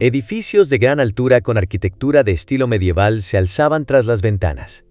Edificios de gran altura con arquitectura de estilo medieval se alzaban tras las ventanas.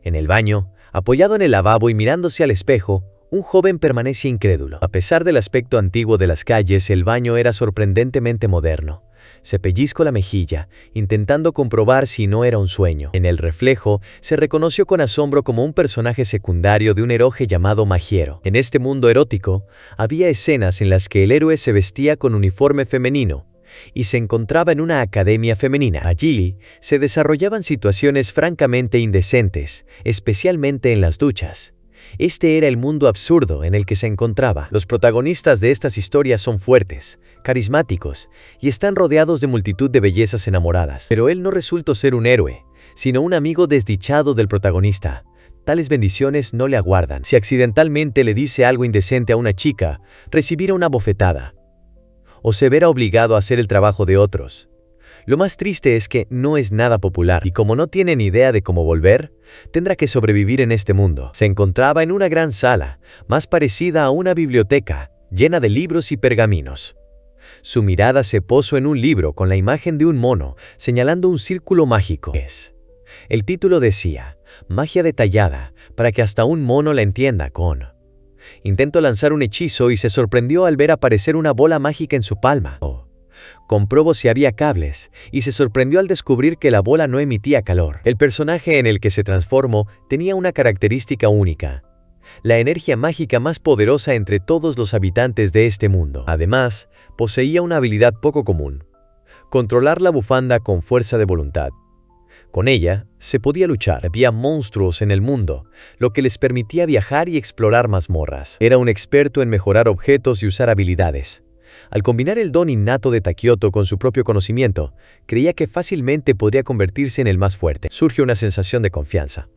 En el baño, apoyado en el lavabo y mirándose al espejo, un joven permanece incrédulo. A pesar del aspecto antiguo de las calles, el baño era sorprendentemente moderno. Se pellizcó la mejilla, intentando comprobar si no era un sueño. En el reflejo, se reconoció con asombro como un personaje secundario de un héroe llamado Magiero. En este mundo erótico, había escenas en las que el héroe se vestía con uniforme femenino y se encontraba en una academia femenina. Allí se desarrollaban situaciones francamente indecentes, especialmente en las duchas. Este era el mundo absurdo en el que se encontraba. Los protagonistas de estas historias son fuertes, carismáticos y están rodeados de multitud de bellezas enamoradas. Pero él no resultó ser un héroe, sino un amigo desdichado del protagonista. Tales bendiciones no le aguardan. Si accidentalmente le dice algo indecente a una chica, recibirá una bofetada o se verá obligado a hacer el trabajo de otros. Lo más triste es que no es nada popular y como no tiene ni idea de cómo volver, tendrá que sobrevivir en este mundo. Se encontraba en una gran sala, más parecida a una biblioteca, llena de libros y pergaminos. Su mirada se posó en un libro con la imagen de un mono, señalando un círculo mágico. El título decía, Magia detallada, para que hasta un mono la entienda con... Intentó lanzar un hechizo y se sorprendió al ver aparecer una bola mágica en su palma. Comprobó si había cables y se sorprendió al descubrir que la bola no emitía calor. El personaje en el que se transformó tenía una característica única: la energía mágica más poderosa entre todos los habitantes de este mundo. Además, poseía una habilidad poco común: controlar la bufanda con fuerza de voluntad. Con ella, se podía luchar. Había monstruos en el mundo, lo que les permitía viajar y explorar mazmorras. Era un experto en mejorar objetos y usar habilidades. Al combinar el don innato de Takioto con su propio conocimiento, creía que fácilmente podría convertirse en el más fuerte. Surgió una sensación de confianza.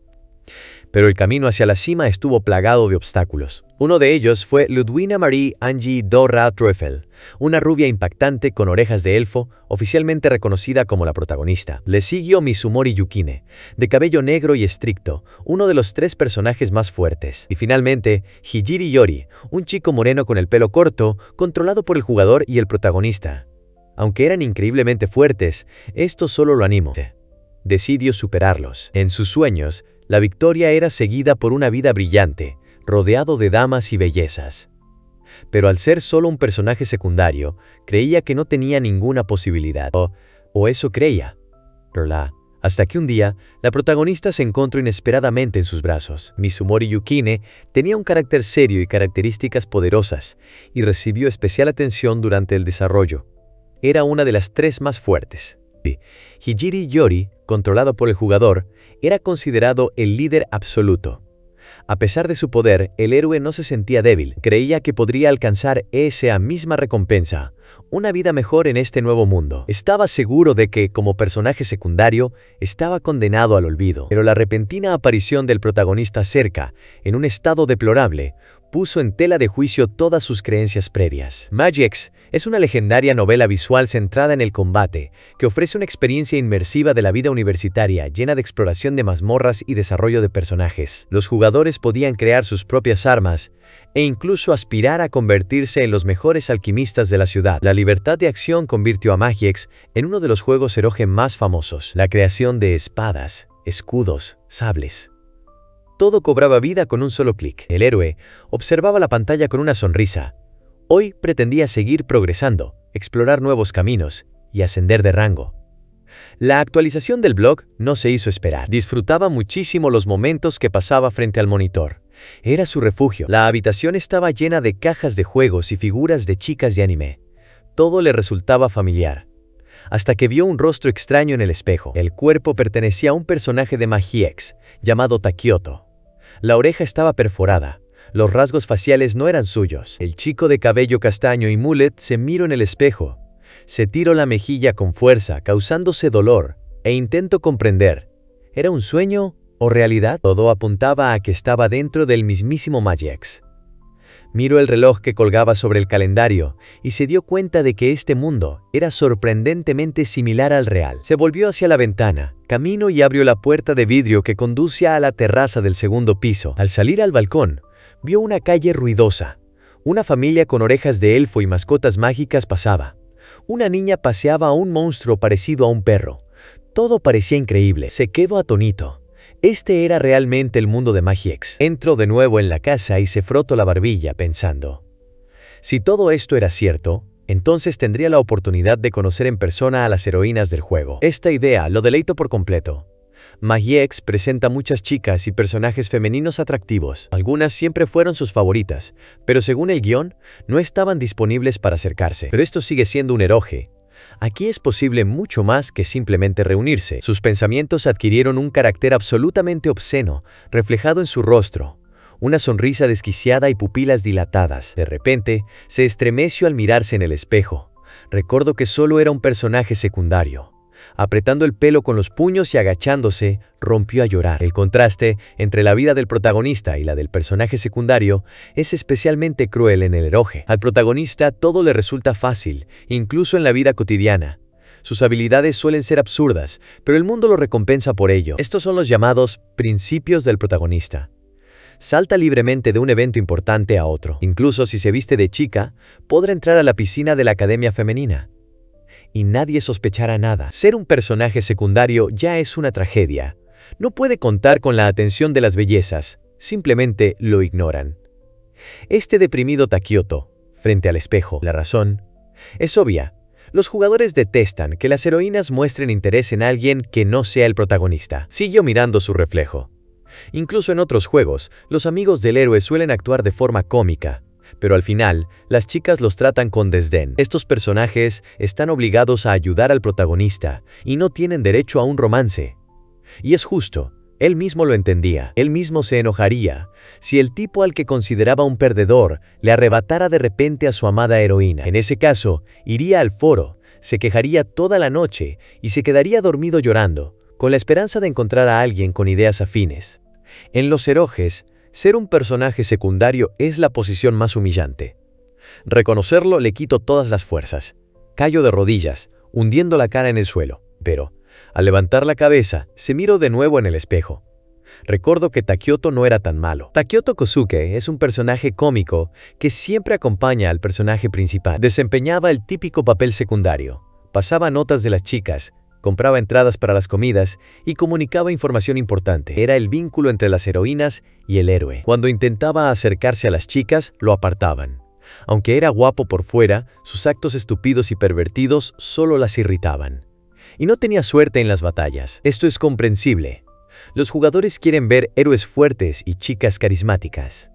Pero el camino hacia la cima estuvo plagado de obstáculos. Uno de ellos fue Ludwina Marie Angie Dora Truffel, una rubia impactante con orejas de elfo, oficialmente reconocida como la protagonista. Le siguió Mizumori Yukine, de cabello negro y estricto, uno de los 3 personajes más fuertes. Y finalmente, Hijiri Yori, un chico moreno con el pelo corto, controlado por el jugador y el protagonista. Aunque eran increíblemente fuertes, esto solo lo animó. Decidió superarlos. En sus sueños, la victoria era seguida por una vida brillante, rodeado de damas y bellezas. Pero al ser solo un personaje secundario, creía que no tenía ninguna posibilidad. O eso creía. Hasta que un día, la protagonista se encontró inesperadamente en sus brazos. Mizumori Yukine tenía un carácter serio y características poderosas, y recibió especial atención durante el desarrollo. Era una de las 3 más fuertes. Hijiri Yori, controlado por el jugador, era considerado el líder absoluto. A pesar de su poder, el héroe no se sentía débil. Creía que podría alcanzar esa misma recompensa, una vida mejor en este nuevo mundo. Estaba seguro de que, como personaje secundario, estaba condenado al olvido. Pero la repentina aparición del protagonista cerca, en un estado deplorable, puso en tela de juicio todas sus creencias previas. Magix es una legendaria novela visual centrada en el combate, que ofrece una experiencia inmersiva de la vida universitaria llena de exploración de mazmorras y desarrollo de personajes. Los jugadores podían crear sus propias armas e incluso aspirar a convertirse en los mejores alquimistas de la ciudad. La libertad de acción convirtió a Magix en uno de los juegos eroge más famosos. La creación de espadas, escudos, sables. Todo cobraba vida con un solo clic. El héroe observaba la pantalla con una sonrisa. Hoy pretendía seguir progresando, explorar nuevos caminos y ascender de rango. La actualización del blog no se hizo esperar. Disfrutaba muchísimo los momentos que pasaba frente al monitor. Era su refugio. La habitación estaba llena de cajas de juegos y figuras de chicas de anime. Todo le resultaba familiar. Hasta que vio un rostro extraño en el espejo. El cuerpo pertenecía a un personaje de Magix, llamado Takioto. La oreja estaba perforada. Los rasgos faciales no eran suyos. El chico de cabello castaño y mullet se miró en el espejo. Se tiró la mejilla con fuerza, causándose dolor, e intentó comprender. ¿Era un sueño o realidad? Todo apuntaba a que estaba dentro del mismísimo Magix. Miró el reloj que colgaba sobre el calendario y se dio cuenta de que este mundo era sorprendentemente similar al real. Se volvió hacia la ventana, caminó y abrió la puerta de vidrio que conducía a la terraza del segundo piso. Al salir al balcón, vio una calle ruidosa. Una familia con orejas de elfo y mascotas mágicas pasaba. Una niña paseaba a un monstruo parecido a un perro. Todo parecía increíble. Se quedó atónito. Este era realmente el mundo de Magiex. Entró de nuevo en la casa y se frotó la barbilla pensando: si todo esto era cierto, entonces tendría la oportunidad de conocer en persona a las heroínas del juego. Esta idea lo deleitó por completo. Magiex presenta muchas chicas y personajes femeninos atractivos. Algunas siempre fueron sus favoritas, pero según el guión, no estaban disponibles para acercarse. Pero esto sigue siendo un eroge. Aquí es posible mucho más que simplemente reunirse. Sus pensamientos adquirieron un carácter absolutamente obsceno, reflejado en su rostro. Una sonrisa desquiciada y pupilas dilatadas. De repente, se estremeció al mirarse en el espejo. Recordó que solo era un personaje secundario. Apretando el pelo con los puños y agachándose, rompió a llorar. El contraste entre la vida del protagonista y la del personaje secundario es especialmente cruel en el eroge. Al protagonista todo le resulta fácil, incluso en la vida cotidiana. Sus habilidades suelen ser absurdas, pero el mundo lo recompensa por ello. Estos son los llamados principios del protagonista. Salta libremente de un evento importante a otro. Incluso si se viste de chica, podrá entrar a la piscina de la academia femenina. Y nadie sospechará nada. Ser un personaje secundario ya es una tragedia. No puede contar con la atención de las bellezas, simplemente lo ignoran. Este deprimido Takioto, frente al espejo, la razón es obvia. Los jugadores detestan que las heroínas muestren interés en alguien que no sea el protagonista. Siguió mirando su reflejo. Incluso en otros juegos, los amigos del héroe suelen actuar de forma cómica, pero al final, las chicas los tratan con desdén. Estos personajes están obligados a ayudar al protagonista y no tienen derecho a un romance. Y es justo, él mismo lo entendía. Él mismo se enojaría si el tipo al que consideraba un perdedor le arrebatara de repente a su amada heroína. En ese caso, iría al foro, se quejaría toda la noche y se quedaría dormido llorando, con la esperanza de encontrar a alguien con ideas afines. En los eroges, ser un personaje secundario es la posición más humillante. Reconocerlo le quitó todas las fuerzas. Cayó de rodillas, hundiendo la cara en el suelo. Pero, al levantar la cabeza, se miró de nuevo en el espejo. Recordó que Takioto no era tan malo. Takioto Kosuke es un personaje cómico que siempre acompaña al personaje principal. Desempeñaba el típico papel secundario. Pasaba notas de las chicas, compraba entradas para las comidas y comunicaba información importante. Era el vínculo entre las heroínas y el héroe. Cuando intentaba acercarse a las chicas, lo apartaban. Aunque era guapo por fuera, sus actos estúpidos y pervertidos solo las irritaban. Y no tenía suerte en las batallas. Esto es comprensible. Los jugadores quieren ver héroes fuertes y chicas carismáticas.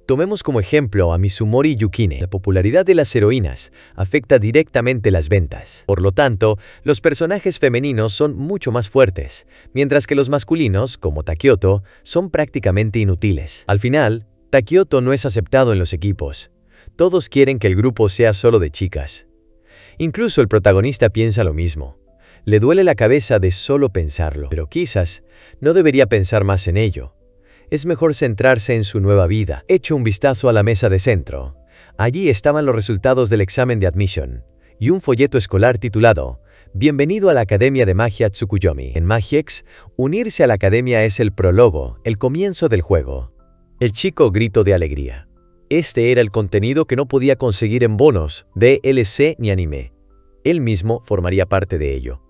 Tomemos como ejemplo a Mizumori Yukine. La popularidad de las heroínas afecta directamente las ventas. Por lo tanto, los personajes femeninos son mucho más fuertes, mientras que los masculinos, como Takioto, son prácticamente inútiles. Al final, Takioto no es aceptado en los equipos. Todos quieren que el grupo sea solo de chicas. Incluso el protagonista piensa lo mismo. Le duele la cabeza de solo pensarlo, pero quizás no debería pensar más en ello. Es mejor centrarse en su nueva vida. Echo un vistazo a la mesa de centro. Allí estaban los resultados del examen de admisión y un folleto escolar titulado «Bienvenido a la Academia de Magia Tsukuyomi». En Magiex, unirse a la academia es el prólogo, el comienzo del juego. El chico gritó de alegría. Este era el contenido que no podía conseguir en bonos, DLC ni anime. Él mismo formaría parte de ello.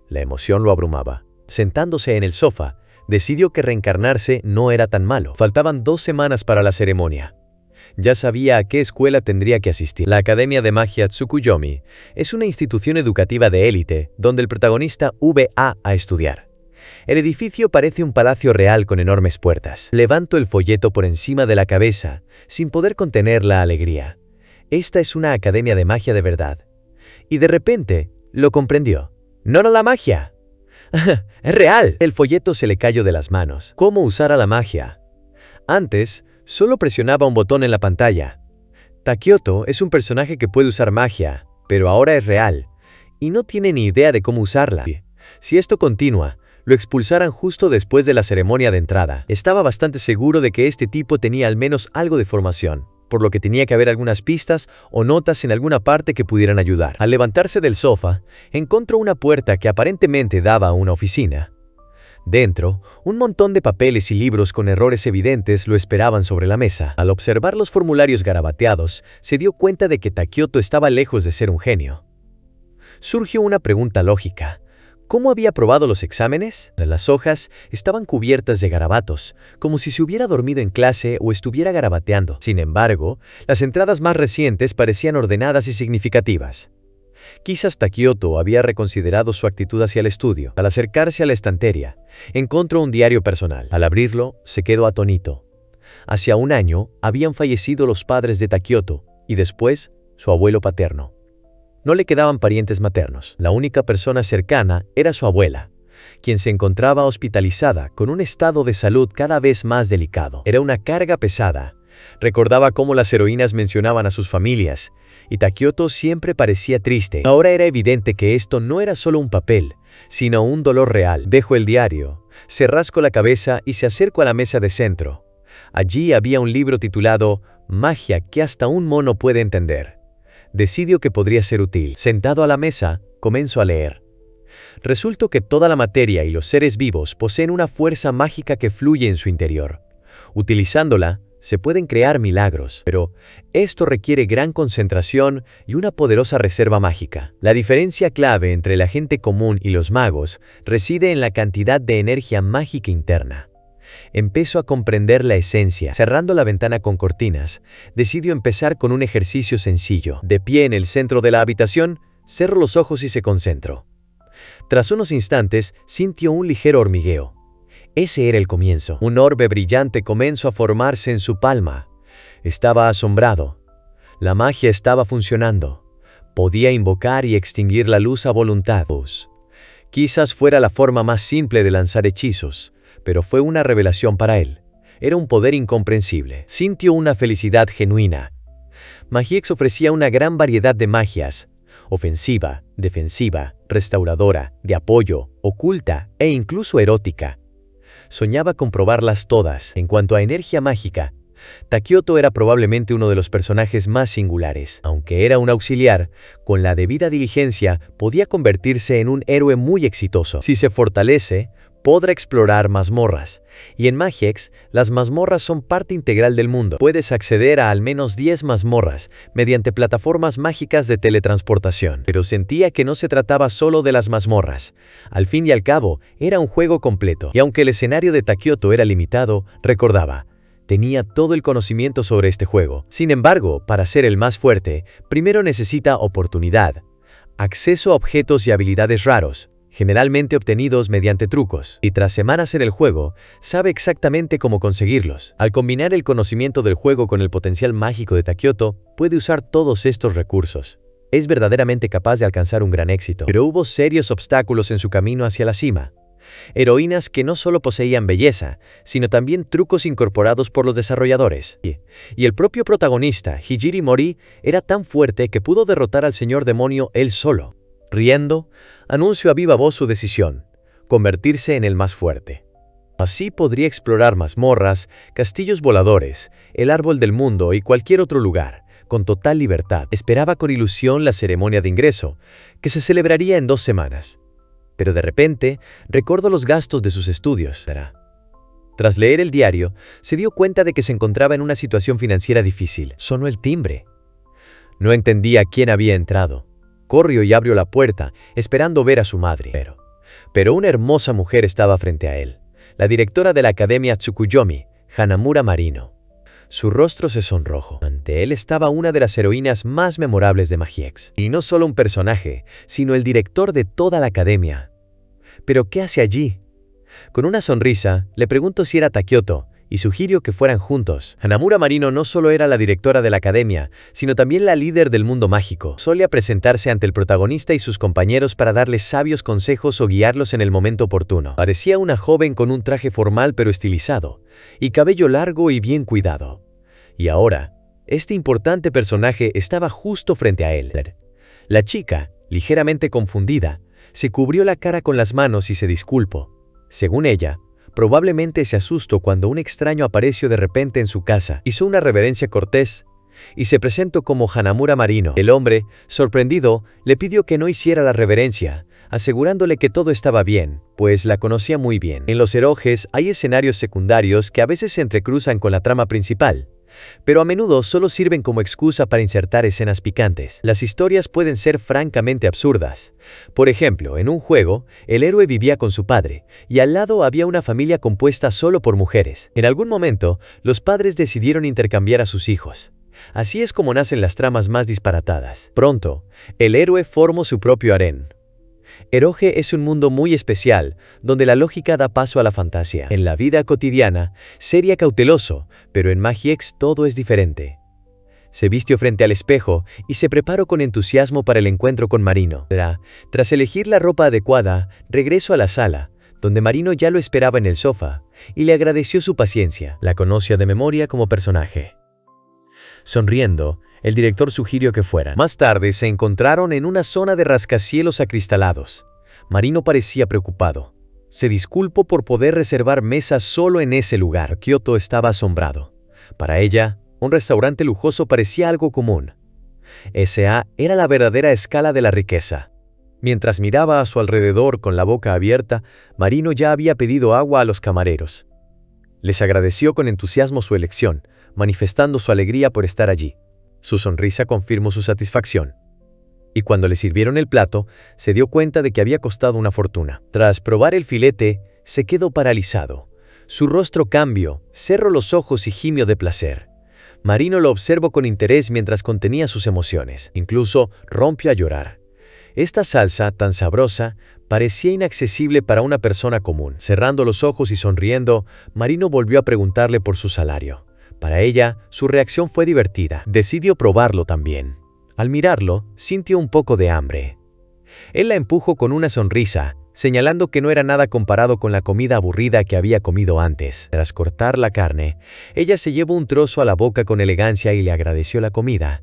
La emoción lo abrumaba. Sentándose en el sofá, decidió que reencarnarse no era tan malo. Faltaban 2 semanas para la ceremonia. Ya sabía a qué escuela tendría que asistir. La Academia de Magia Tsukuyomi es una institución educativa de élite donde el protagonista va a estudiar. El edificio parece un palacio real con enormes puertas. Levantó el folleto por encima de la cabeza, sin poder contener la alegría. Esta es una academia de magia de verdad. Y de repente, lo comprendió. ¡No era la magia! ¡Es real! El folleto se le cayó de las manos. ¿Cómo usar a la magia? Antes, solo presionaba un botón en la pantalla. Takioto es un personaje que puede usar magia, pero ahora es real, y no tiene ni idea de cómo usarla. Si esto continúa, lo expulsarán justo después de la ceremonia de entrada. Estaba bastante seguro de que este tipo tenía al menos algo de formación, por lo que tenía que haber algunas pistas o notas en alguna parte que pudieran ayudar. Al levantarse del sofá, encontró una puerta que aparentemente daba a una oficina. Dentro, un montón de papeles y libros con errores evidentes lo esperaban sobre la mesa. Al observar los formularios garabateados, se dio cuenta de que Takioto estaba lejos de ser un genio. Surgió una pregunta lógica. ¿Cómo había aprobado los exámenes? Las hojas estaban cubiertas de garabatos, como si se hubiera dormido en clase o estuviera garabateando. Sin embargo, las entradas más recientes parecían ordenadas y significativas. Quizás Takioto había reconsiderado su actitud hacia el estudio. Al acercarse a la estantería, encontró un diario personal. Al abrirlo, se quedó atónito. Hacia un año habían fallecido los padres de Takioto y después su abuelo paterno. No le quedaban parientes maternos. La única persona cercana era su abuela, quien se encontraba hospitalizada con un estado de salud cada vez más delicado. Era una carga pesada. Recordaba cómo las heroínas mencionaban a sus familias, y Takioto siempre parecía triste. Ahora era evidente que esto no era solo un papel, sino un dolor real. Dejó el diario, se rascó la cabeza y se acercó a la mesa de centro. Allí había un libro titulado Magia que hasta un mono puede entender. Decidió que podría ser útil. Sentado a la mesa, comenzó a leer. Resultó que toda la materia y los seres vivos poseen una fuerza mágica que fluye en su interior. Utilizándola, se pueden crear milagros, pero esto requiere gran concentración y una poderosa reserva mágica. La diferencia clave entre la gente común y los magos reside en la cantidad de energía mágica interna. Empezó a comprender la esencia. Cerrando la ventana con cortinas, decidió empezar con un ejercicio sencillo. De pie en el centro de la habitación, cerró los ojos y se concentró. Tras unos instantes, sintió un ligero hormigueo. Ese era el comienzo. Un orbe brillante comenzó a formarse en su palma. Estaba asombrado. La magia estaba funcionando. Podía invocar y extinguir la luz a voluntad. Quizás fuera la forma más simple de lanzar hechizos, pero fue una revelación para él. Era un poder incomprensible. Sintió una felicidad genuina. Magiex ofrecía una gran variedad de magias: ofensiva, defensiva, restauradora, de apoyo, oculta e incluso erótica. Soñaba con probarlas todas. En cuanto a energía mágica, Takioto era probablemente uno de los personajes más singulares. Aunque era un auxiliar, con la debida diligencia podía convertirse en un héroe muy exitoso. Si se fortalece, podrá explorar mazmorras. Y en Magiex, las mazmorras son parte integral del mundo. Puedes acceder a al menos 10 mazmorras mediante plataformas mágicas de teletransportación. Pero sentía que no se trataba solo de las mazmorras. Al fin y al cabo, era un juego completo. Y aunque el escenario de Takioto era limitado, recordaba: tenía todo el conocimiento sobre este juego. Sin embargo, para ser el más fuerte, primero necesita oportunidad, acceso a objetos y habilidades raros, generalmente obtenidos mediante trucos, y tras semanas en el juego, sabe exactamente cómo conseguirlos. Al combinar el conocimiento del juego con el potencial mágico de Takioto, puede usar todos estos recursos. Es verdaderamente capaz de alcanzar un gran éxito. Pero hubo serios obstáculos en su camino hacia la cima. Heroínas que no solo poseían belleza, sino también trucos incorporados por los desarrolladores. Y el propio protagonista, Hijiri Mori, era tan fuerte que pudo derrotar al señor demonio él solo. Riendo, anunció a viva voz su decisión: convertirse en el más fuerte. Así podría explorar mazmorras, castillos voladores, el árbol del mundo y cualquier otro lugar, con total libertad. Esperaba con ilusión la ceremonia de ingreso, que se celebraría en 2 semanas. Pero de repente, recordó los gastos de sus estudios. Tras leer el diario, se dio cuenta de que se encontraba en una situación financiera difícil. Sonó el timbre. No entendía quién había entrado. Corrió y abrió la puerta, esperando ver a su madre. Pero una hermosa mujer estaba frente a él, la directora de la Academia Tsukuyomi, Hanamura Marino. Su rostro se sonrojó. Ante él estaba una de las heroínas más memorables de Magiex. Y no solo un personaje, sino el director de toda la academia. ¿Pero qué hace allí? Con una sonrisa, le preguntó si era Takioto, y sugirió que fueran juntos. Hanamura Marino no solo era la directora de la academia, sino también la líder del mundo mágico. Solía presentarse ante el protagonista y sus compañeros para darles sabios consejos o guiarlos en el momento oportuno. Parecía una joven con un traje formal pero estilizado, y cabello largo y bien cuidado. Y ahora, este importante personaje estaba justo frente a él. La chica, ligeramente confundida, se cubrió la cara con las manos y se disculpó. Según ella, probablemente se asustó cuando un extraño apareció de repente en su casa. Hizo una reverencia cortés y se presentó como Hanamura Marino. El hombre, sorprendido, le pidió que no hiciera la reverencia, asegurándole que todo estaba bien, pues la conocía muy bien. En los eroges hay escenarios secundarios que a veces se entrecruzan con la trama principal, pero a menudo solo sirven como excusa para insertar escenas picantes. Las historias pueden ser francamente absurdas. Por ejemplo, en un juego, el héroe vivía con su padre, y al lado había una familia compuesta solo por mujeres. En algún momento, los padres decidieron intercambiar a sus hijos. Así es como nacen las tramas más disparatadas. Pronto, el héroe formó su propio harén. Eroge es un mundo muy especial, donde la lógica da paso a la fantasía. En la vida cotidiana, sería cauteloso, pero en Magiex todo es diferente. Se vistió frente al espejo y se preparó con entusiasmo para el encuentro con Marino. Tras elegir la ropa adecuada, regresó a la sala, donde Marino ya lo esperaba en el sofá, y le agradeció su paciencia. La conocía de memoria como personaje. Sonriendo, el director sugirió que fueran. Más tarde se encontraron en una zona de rascacielos acristalados. Marino parecía preocupado. Se disculpó por poder reservar mesas solo en ese lugar. Kyoto estaba asombrado. Para ella, un restaurante lujoso parecía algo común. Esa era la verdadera escala de la riqueza. Mientras miraba a su alrededor con la boca abierta, Marino ya había pedido agua a los camareros. Les agradeció con entusiasmo su elección, manifestando su alegría por estar allí. Su sonrisa confirmó su satisfacción. Y cuando le sirvieron el plato, se dio cuenta de que había costado una fortuna. Tras probar el filete, se quedó paralizado. Su rostro cambió, cerró los ojos y gimió de placer. Marino lo observó con interés mientras contenía sus emociones. Incluso rompió a llorar. Esta salsa, tan sabrosa, parecía inaccesible para una persona común. Cerrando los ojos y sonriendo, Marino volvió a preguntarle por su salario. Para ella, su reacción fue divertida. Decidió probarlo también. Al mirarlo, sintió un poco de hambre. Él la empujó con una sonrisa, señalando que no era nada comparado con la comida aburrida que había comido antes. Tras cortar la carne, ella se llevó un trozo a la boca con elegancia y le agradeció la comida.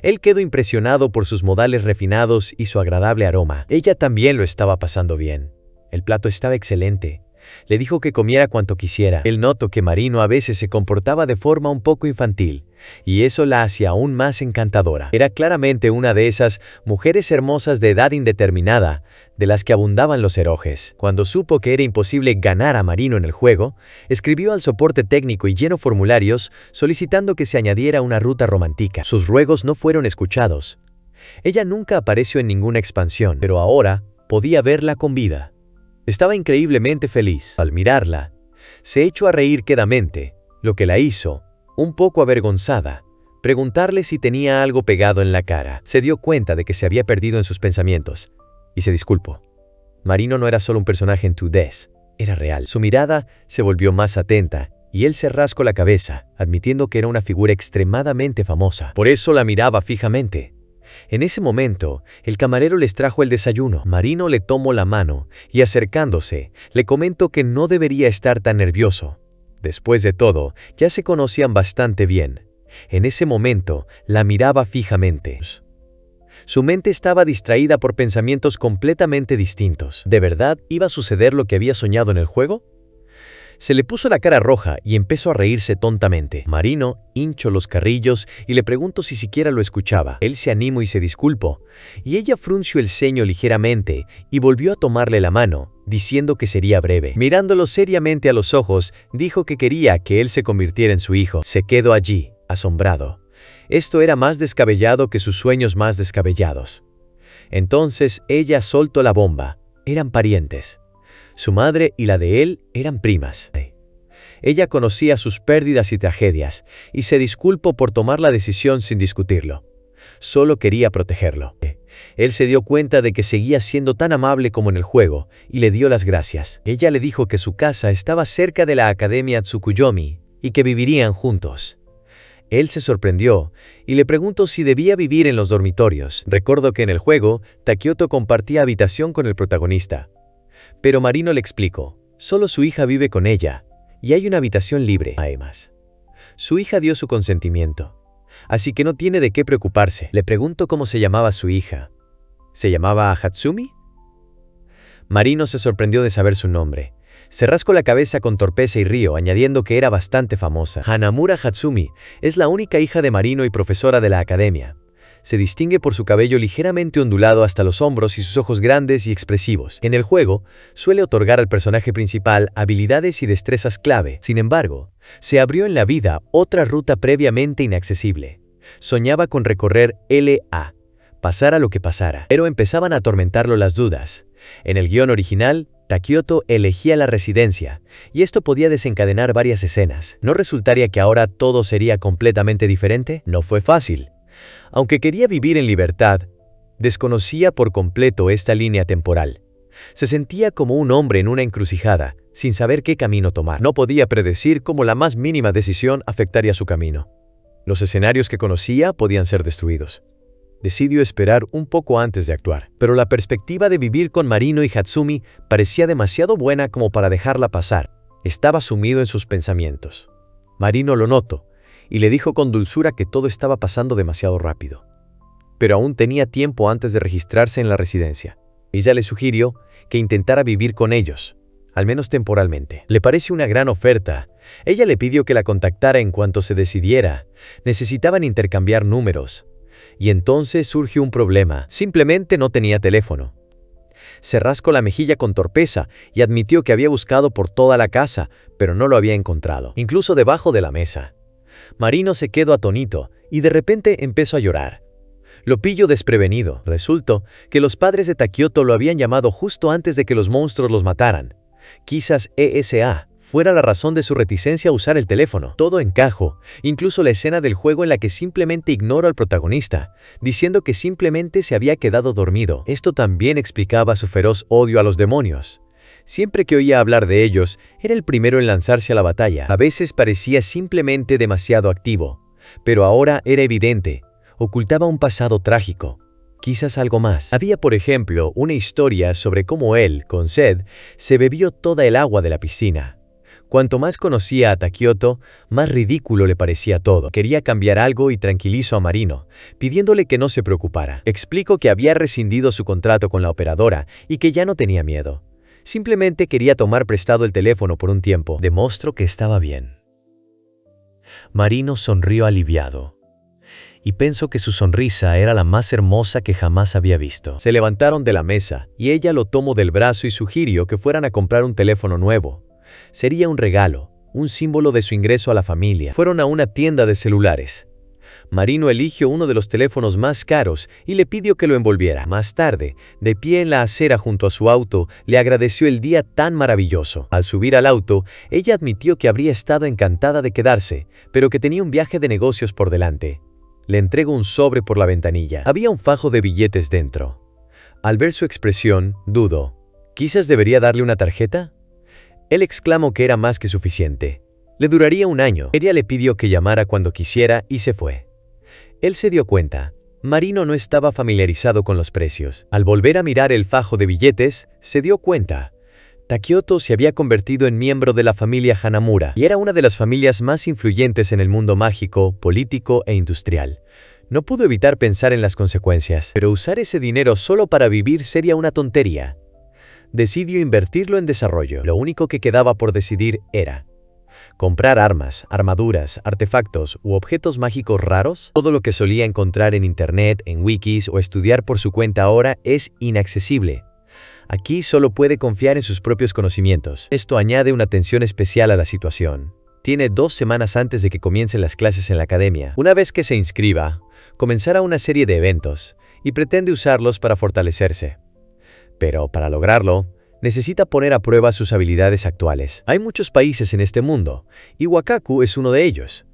Él quedó impresionado por sus modales refinados y su agradable aroma. Ella también lo estaba pasando bien. El plato estaba excelente. Le dijo que comiera cuanto quisiera. Él notó que Marino a veces se comportaba de forma un poco infantil, y eso la hacía aún más encantadora. Era claramente una de esas mujeres hermosas de edad indeterminada, de las que abundaban los eroges. Cuando supo que era imposible ganar a Marino en el juego, escribió al soporte técnico y llenó formularios solicitando que se añadiera una ruta romántica. Sus ruegos no fueron escuchados. Ella nunca apareció en ninguna expansión, pero ahora podía verla con vida. Estaba increíblemente feliz. Al mirarla, se echó a reír quedamente, lo que la hizo, un poco avergonzada, preguntarle si tenía algo pegado en la cara. Se dio cuenta de que se había perdido en sus pensamientos, y se disculpó. Marino no era solo un personaje en 2D, era real. Su mirada se volvió más atenta, y él se rascó la cabeza, admitiendo que era una figura extremadamente famosa. Por eso la miraba fijamente. En ese momento, el camarero les trajo el desayuno. Marino le tomó la mano y, acercándose, le comentó que no debería estar tan nervioso. Después de todo, ya se conocían bastante bien. En ese momento, la miraba fijamente. Su mente estaba distraída por pensamientos completamente distintos. ¿De verdad iba a suceder lo que había soñado en el juego? Se le puso la cara roja y empezó a reírse tontamente. Marino hinchó los carrillos y le preguntó si siquiera lo escuchaba. Él se animó y se disculpó, y ella frunció el ceño ligeramente y volvió a tomarle la mano, diciendo que sería breve. Mirándolo seriamente a los ojos, dijo que quería que él se convirtiera en su hijo. Se quedó allí, asombrado. Esto era más descabellado que sus sueños más descabellados. Entonces ella soltó la bomba. Eran parientes. Su madre y la de él eran primas. Ella conocía sus pérdidas y tragedias, y se disculpó por tomar la decisión sin discutirlo. Solo quería protegerlo. Él se dio cuenta de que seguía siendo tan amable como en el juego, y le dio las gracias. Ella le dijo que su casa estaba cerca de la Academia Tsukuyomi, y que vivirían juntos. Él se sorprendió, y le preguntó si debía vivir en los dormitorios. Recordó que en el juego, Takioto compartía habitación con el protagonista. Pero Marino le explicó, solo su hija vive con ella, y hay una habitación libre. Además, su hija dio su consentimiento, así que no tiene de qué preocuparse. Le preguntó cómo se llamaba su hija. ¿Se llamaba Hatsumi? Marino se sorprendió de saber su nombre. Se rascó la cabeza con torpeza y rió, añadiendo que era bastante famosa. Hanamura Hatsumi es la única hija de Marino y profesora de la academia. Se distingue por su cabello ligeramente ondulado hasta los hombros y sus ojos grandes y expresivos. En el juego, suele otorgar al personaje principal habilidades y destrezas clave. Sin embargo, se abrió en la vida otra ruta previamente inaccesible. Soñaba con recorrer LA, pasara lo que pasara, pero empezaban a atormentarlo las dudas. En el guión original, Takioto elegía la residencia, y esto podía desencadenar varias escenas. ¿No resultaría que ahora todo sería completamente diferente? No fue fácil. Aunque quería vivir en libertad, desconocía por completo esta línea temporal. Se sentía como un hombre en una encrucijada, sin saber qué camino tomar. No podía predecir cómo la más mínima decisión afectaría su camino. Los escenarios que conocía podían ser destruidos. Decidió esperar un poco antes de actuar, pero la perspectiva de vivir con Marino y Hatsumi parecía demasiado buena como para dejarla pasar. Estaba sumido en sus pensamientos. Marino lo notó y le dijo con dulzura que todo estaba pasando demasiado rápido. Pero aún tenía tiempo antes de registrarse en la residencia. Ella le sugirió que intentara vivir con ellos, al menos temporalmente. Le pareció una gran oferta. Ella le pidió que la contactara en cuanto se decidiera. Necesitaban intercambiar números. Y entonces surgió un problema. Simplemente no tenía teléfono. Se rascó la mejilla con torpeza y admitió que había buscado por toda la casa, pero no lo había encontrado, incluso debajo de la mesa. Marino se quedó atónito y de repente empezó a llorar. Lo pilló desprevenido. Resultó que los padres de Takioto lo habían llamado justo antes de que los monstruos los mataran. Quizás ESA fuera la razón de su reticencia a usar el teléfono. Todo encajó, incluso la escena del juego en la que simplemente ignora al protagonista, diciendo que simplemente se había quedado dormido. Esto también explicaba su feroz odio a los demonios. Siempre que oía hablar de ellos, era el primero en lanzarse a la batalla. A veces parecía simplemente demasiado activo, pero ahora era evidente. Ocultaba un pasado trágico. Quizás algo más. Había, por ejemplo, una historia sobre cómo él, con sed, se bebió toda el agua de la piscina. Cuanto más conocía a Takioto, más ridículo le parecía todo. Quería cambiar algo y tranquilizó a Marino, pidiéndole que no se preocupara. Explicó que había rescindido su contrato con la operadora y que ya no tenía miedo. Simplemente quería tomar prestado el teléfono por un tiempo. Demostró que estaba bien. Marino sonrió aliviado. Y pensó que su sonrisa era la más hermosa que jamás había visto. Se levantaron de la mesa y ella lo tomó del brazo y sugirió que fueran a comprar un teléfono nuevo. Sería un regalo, un símbolo de su ingreso a la familia. Fueron a una tienda de celulares. Marino eligió uno de los teléfonos más caros y le pidió que lo envolviera. Más tarde, de pie en la acera junto a su auto, le agradeció el día tan maravilloso. Al subir al auto, ella admitió que habría estado encantada de quedarse, pero que tenía un viaje de negocios por delante. Le entregó un sobre por la ventanilla. Había un fajo de billetes dentro. Al ver su expresión, dudó. ¿Quizás debería darle una tarjeta? Él exclamó que era más que suficiente. Le duraría un año. Ella le pidió que llamara cuando quisiera y se fue. Él se dio cuenta. Marino no estaba familiarizado con los precios. Al volver a mirar el fajo de billetes, se dio cuenta. Takioto se había convertido en miembro de la familia Hanamura y era una de las familias más influyentes en el mundo mágico, político e industrial. No pudo evitar pensar en las consecuencias, pero usar ese dinero solo para vivir sería una tontería. Decidió invertirlo en desarrollo. Lo único que quedaba por decidir era comprar armas, armaduras, artefactos u objetos mágicos raros. Todo lo que solía encontrar en internet, en wikis o estudiar por su cuenta ahora es inaccesible. Aquí solo puede confiar en sus propios conocimientos. Esto añade una tensión especial a la situación. Tiene 2 semanas antes de que comiencen las clases en la academia. Una vez que se inscriba, comenzará una serie de eventos y pretende usarlos para fortalecerse. Pero para lograrlo, necesita poner a prueba sus habilidades actuales. Hay muchos países en este mundo, y Wakaku es uno de ellos.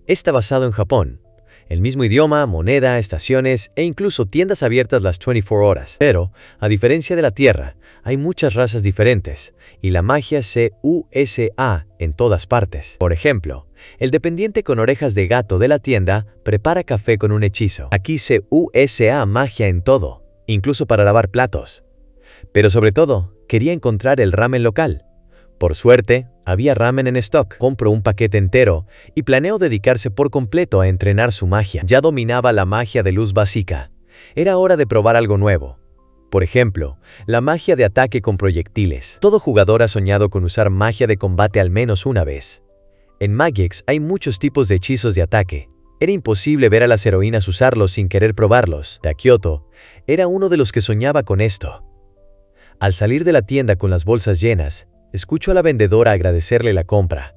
Está basado en Japón. El mismo idioma, moneda, estaciones e incluso tiendas abiertas las 24 horas. Pero, a diferencia de la Tierra, hay muchas razas diferentes, y la magia se usa en todas partes. Por ejemplo, el dependiente con orejas de gato de la tienda prepara café con un hechizo. Aquí se usa magia en todo, incluso para lavar platos. Pero sobre todo, quería encontrar el ramen local. Por suerte, había ramen en stock. Compró un paquete entero y planeó dedicarse por completo a entrenar su magia. Ya dominaba la magia de luz básica. Era hora de probar algo nuevo. Por ejemplo, la magia de ataque con proyectiles. Todo jugador ha soñado con usar magia de combate al menos una vez. En Magix hay muchos tipos de hechizos de ataque. Era imposible ver a las heroínas usarlos sin querer probarlos. Takioto era uno de los que soñaba con esto. Al salir de la tienda con las bolsas llenas, escucho a la vendedora agradecerle la compra.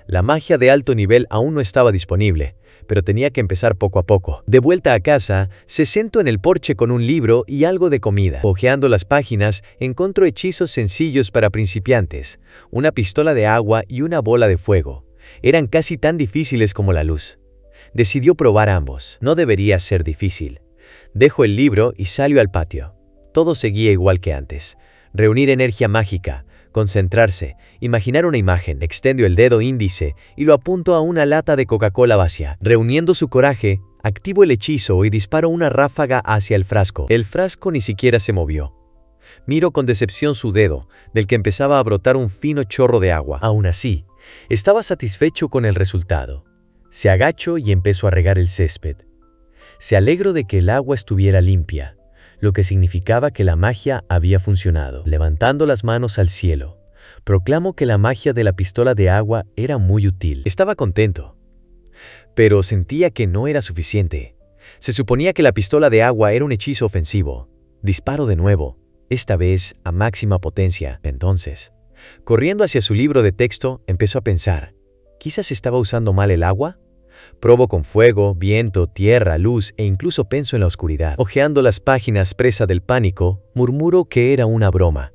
La magia de alto nivel aún no estaba disponible, pero tenía que empezar poco a poco. De vuelta a casa, se sentó en el porche con un libro y algo de comida. Hojeando las páginas, encontró hechizos sencillos para principiantes, una pistola de agua y una bola de fuego. Eran casi tan difíciles como la luz. Decidió probar ambos. No debería ser difícil. Dejó el libro y salió al patio. Todo seguía igual que antes. Reunir energía mágica, concentrarse, imaginar una imagen. Extendió el dedo índice y lo apuntó a una lata de Coca-Cola vacía. Reuniendo su coraje, activó el hechizo y disparó una ráfaga hacia el frasco. El frasco ni siquiera se movió. Miró con decepción su dedo, del que empezaba a brotar un fino chorro de agua. Aún así, estaba satisfecho con el resultado. Se agachó y empezó a regar el césped. Se alegró de que el agua estuviera limpia, lo que significaba que la magia había funcionado. Levantando las manos al cielo, proclamó que la magia de la pistola de agua era muy útil. Estaba contento, pero sentía que no era suficiente. Se suponía que la pistola de agua era un hechizo ofensivo. Disparó de nuevo, esta vez a máxima potencia. Entonces, corriendo hacia su libro de texto, empezó a pensar, ¿quizás estaba usando mal el agua? Probó con fuego, viento, tierra, luz e incluso pensó en la oscuridad. Hojeando las páginas presa del pánico, murmuró que era una broma.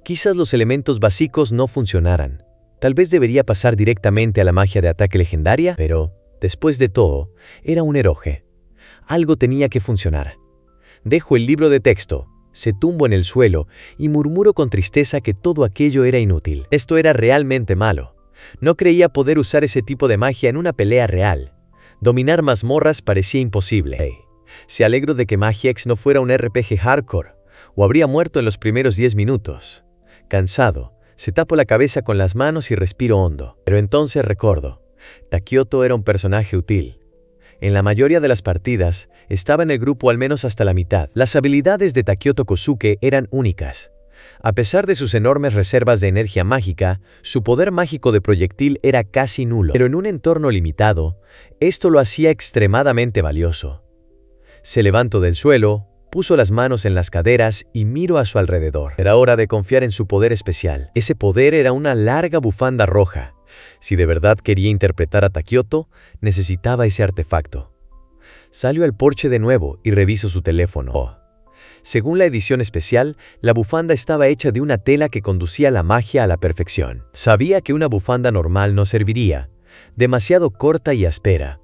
Quizás los elementos básicos no funcionaran. Tal vez debería pasar directamente a la magia de ataque legendaria, pero, después de todo, era un heroje. Algo tenía que funcionar. Dejó el libro de texto, se tumbó en el suelo y murmuró con tristeza que todo aquello era inútil. Esto era realmente malo. No creía poder usar ese tipo de magia en una pelea real. Dominar mazmorras parecía imposible. Se alegró de que Magia X no fuera un RPG hardcore, o habría muerto en los primeros 10 minutos. Cansado, se tapó la cabeza con las manos y respiró hondo. Pero entonces recordó, Takioto era un personaje útil. En la mayoría de las partidas, estaba en el grupo al menos hasta la mitad. Las habilidades de Takioto Kosuke eran únicas. A pesar de sus enormes reservas de energía mágica, su poder mágico de proyectil era casi nulo. Pero en un entorno limitado, esto lo hacía extremadamente valioso. Se levantó del suelo, puso las manos en las caderas y miró a su alrededor. Era hora de confiar en su poder especial. Ese poder era una larga bufanda roja. Si de verdad quería interpretar a Takioto, necesitaba ese artefacto. Salió al porche de nuevo y revisó su teléfono. Según la edición especial, la bufanda estaba hecha de una tela que conducía la magia a la perfección. Sabía que una bufanda normal no serviría, demasiado corta y áspera.